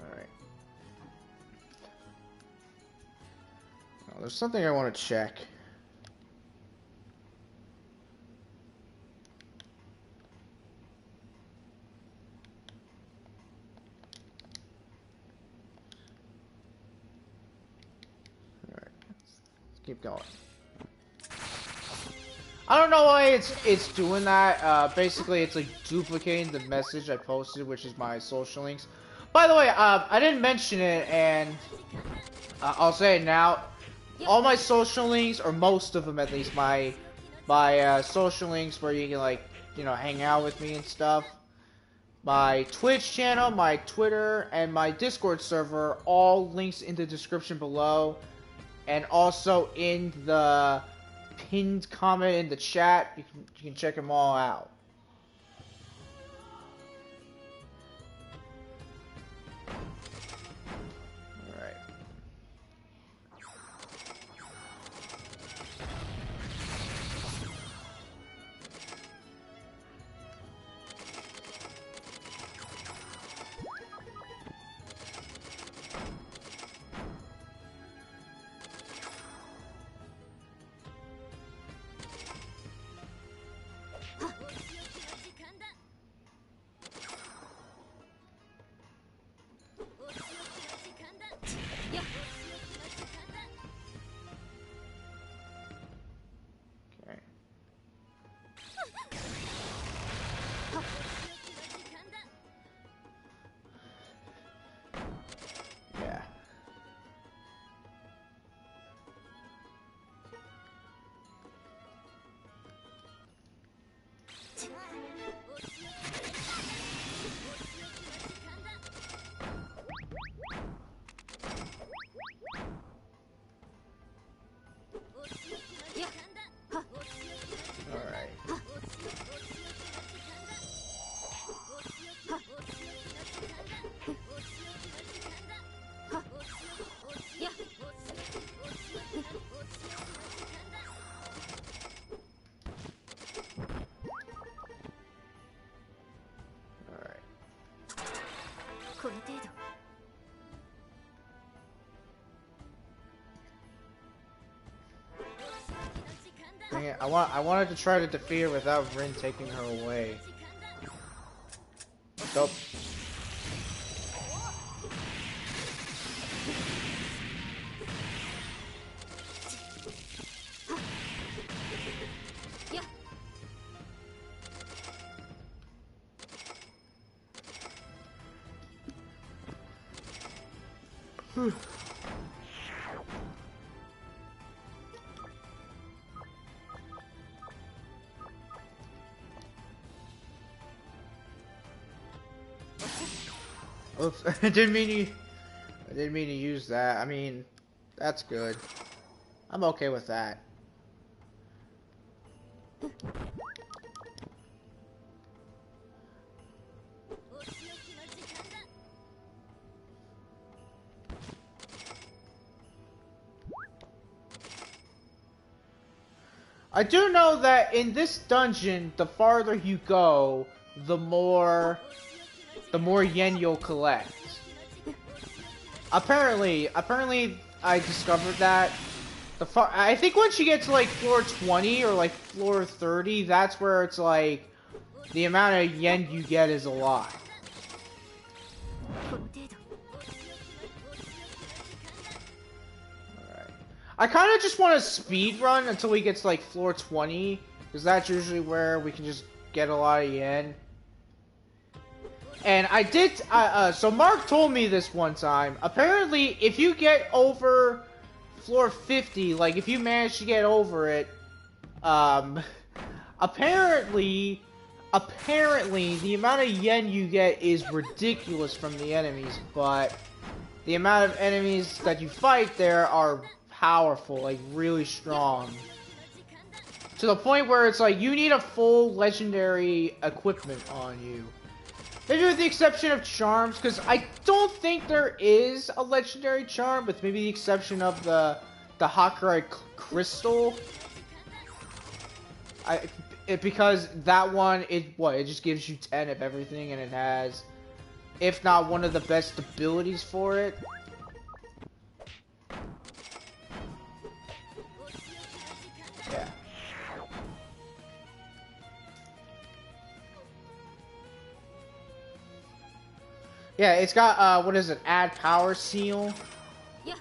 Alright. Oh, there's something I want to check. Keep going. I don't know why it's doing that. Basically, it's like duplicating the message I posted, which is my social links. By the way, I didn't mention it, and I'll say it now. All my social links, or most of them at least, my social links where you can like, you know, hang out with me and stuff. my Twitch channel, my Twitter, and my Discord server. All links in the description below. And also in the pinned comment in the chat. You can check them all out. Dang it, I wanted to try to defeat her without Rin taking her away. Nope. Oops, I didn't mean to use that. I mean, that's good. I'm okay with that. I do know that in this dungeon, the farther you go, the more yen you'll collect. Apparently I discovered that I think once you get to like floor 20 or like floor 30, that's where it's like the amount of yen you get is a lot. Alright. I kind of just want to speed run until we get to like floor 20, because that's usually where we can just get a lot of yen. And I did, so Mark told me this one time. Apparently, if you get over floor 50, like if you manage to get over it, apparently the amount of yen you get is ridiculous from the enemies, but the amount of enemies that you fight there are powerful, like really strong. To the point where it's like, you need a full legendary equipment on you. Maybe with the exception of charms, because I don't think there is a legendary charm, with maybe the exception of the Hakurai crystal. Because that one, it just gives you 10 of everything, and it has, if not one of the best abilities for it. Yeah. Yeah, it's got, what is it, add power seal? Yeah.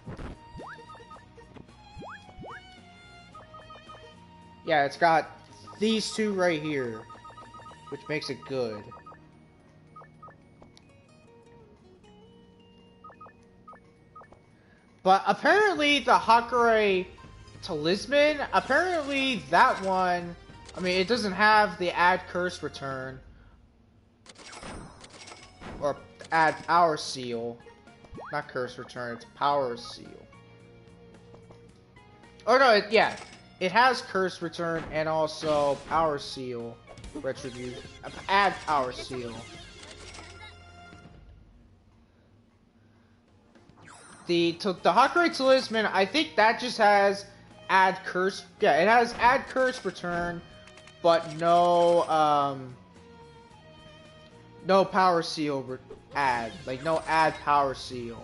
Yeah, it's got these two right here, which makes it good. But apparently the Hakurai Talisman, apparently that one, I mean, it doesn't have the add curse return. or add power seal. Not curse return, it's power seal. Oh no, yeah. It has curse return and also power seal retribution. Add power seal. The Hakurei Talisman, I think that just has add curse. Yeah, it has add curse return, but no no power seal add. Like no add power seal.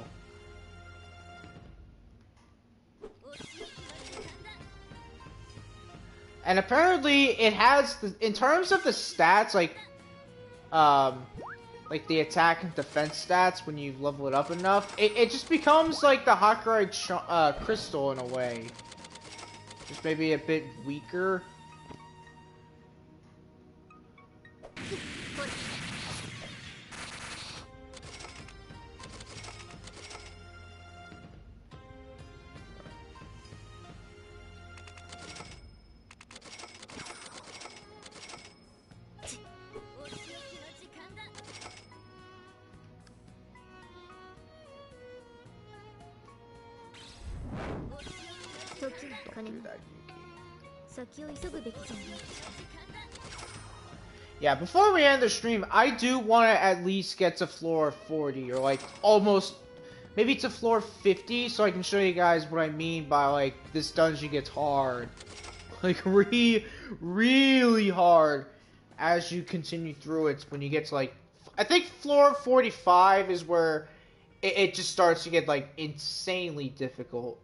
And apparently it has in terms of the stats, like the attack and defense stats when you level it up enough, it just becomes like the Hakurei crystal in a way. Just maybe a bit weaker. Yeah, before we end the stream, I do want to at least get to floor 40, or like almost, maybe to floor 50, so I can show you guys what I mean by like this dungeon gets hard. Like really hard as you continue through it. When you get to like, I think floor 45 is where it just starts to get like insanely difficult.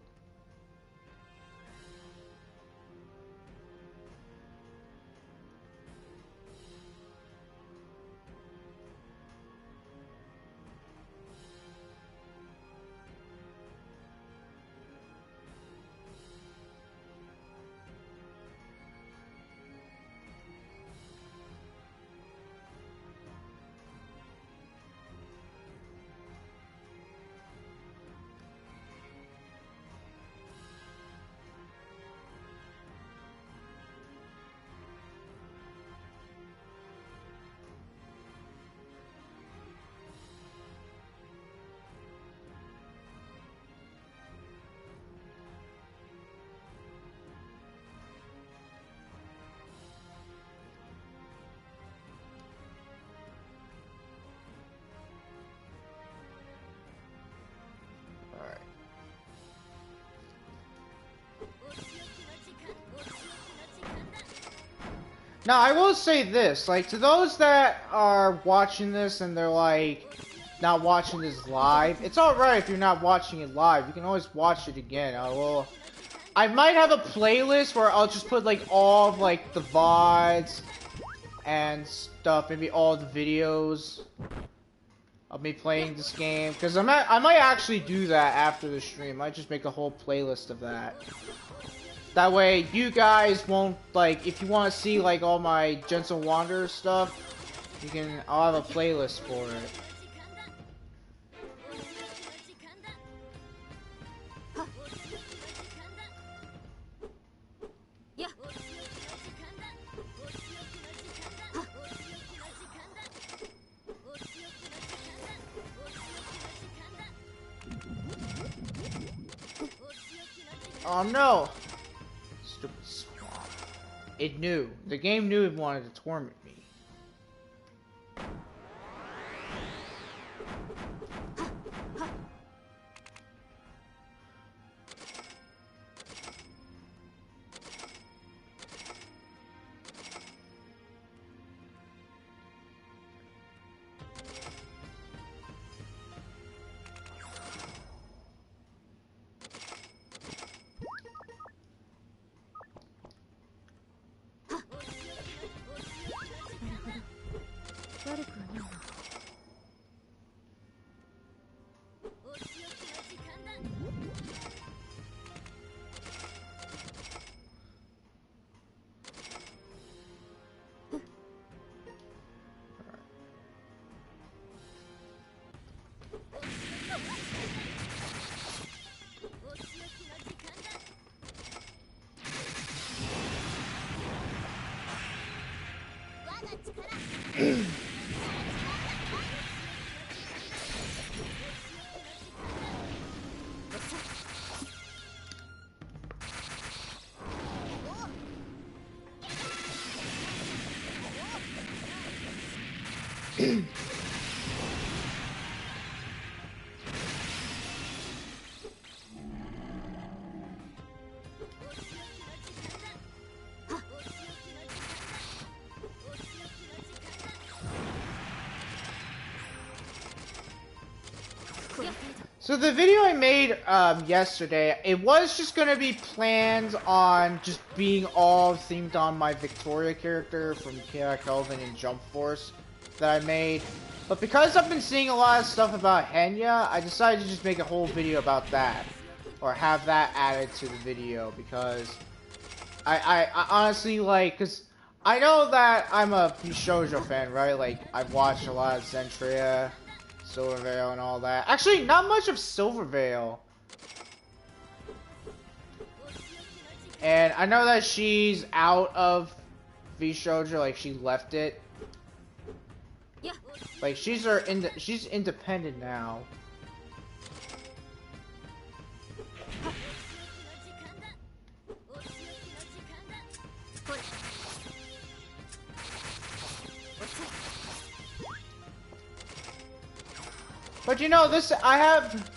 Now, I will say this, like, to those that are watching this and they're, like, not watching this live, it's alright if you're not watching it live. You can always watch it again. I might have a playlist where I'll just put, like, all of, like, the VODs and stuff, maybe all the videos of me playing this game. Because I might actually do that after the stream. I might just make a whole playlist of that. That way, you guys won't, like, if you want to see, like, all my Genso Wanderer stuff, I'll have a playlist for it. Oh no! Stupid swamp. It knew. The game knew it wanted to torment me. So the video I made yesterday, it was just gonna be planned on just being all themed on my Victoria character from Kelvin and Jump Force that I made. But because I've been seeing a lot of stuff about Henya, I decided to just make a whole video about that. Or have that added to the video, because I honestly, like, because I know that I'm a Shoujo fan, right? Like, I've watched a lot of Zentria, Silver Veil, and all that. Actually, not much of Silver Veil. And I know that she's out of V-Shoujo, like, she left it. Like, she's independent now. But you know, this, I have,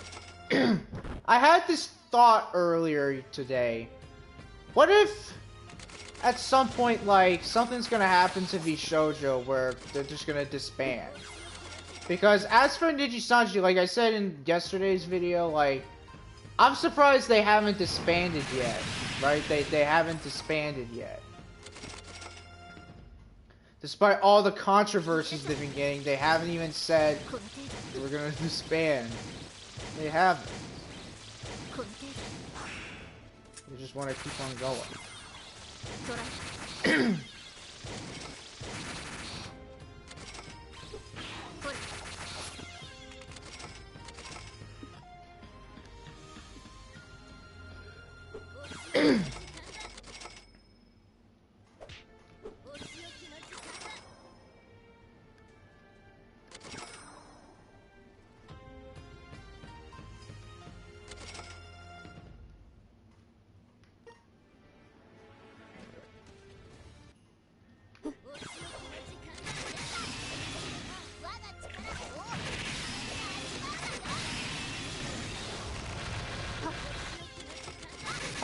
I had this thought earlier today. What if, at some point, like, something's gonna happen to V-Shoujo where they're just gonna disband? Because as for Nijisanji, like I said in yesterday's video, like, I'm surprised they haven't disbanded yet, right? They haven't disbanded yet. Despite all the controversies they've been getting, they haven't even said we're gonna disband. They haven't. They just want to keep on going.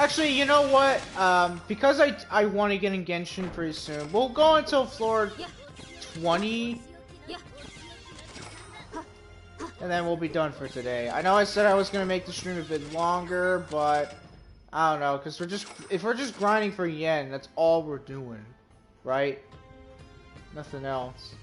Actually, you know what? Because I want to get in Genshin pretty soon, we'll go until floor 20, and then we'll be done for today. I know I said I was gonna make the stream a bit longer, but I don't know, because if we're just grinding for yen, that's all we're doing, right? Nothing else.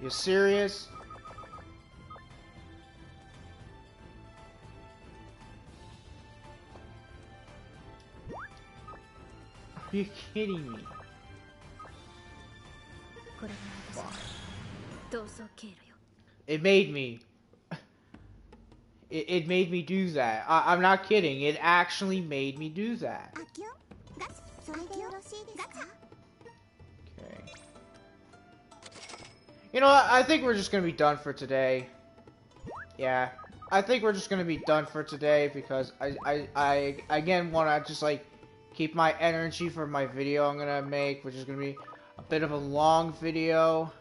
You serious? Are you kidding me? It made me. It made me do that. I'm not kidding. It actually made me do that. Okay. You know what? I think we're just gonna be done for today. Yeah. I think we're just gonna be done for today because I again wanna just like keep my energy for my video I'm gonna make, which is gonna be a bit of a long video.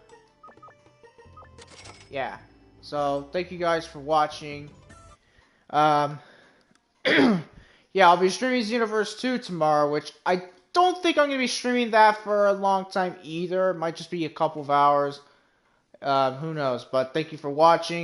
Yeah. So thank you guys for watching. Yeah, I'll be streaming Xenoverse 2 tomorrow, which I don't think I'm gonna be streaming that for a long time either. It might just be a couple of hours. Who knows? But thank you for watching.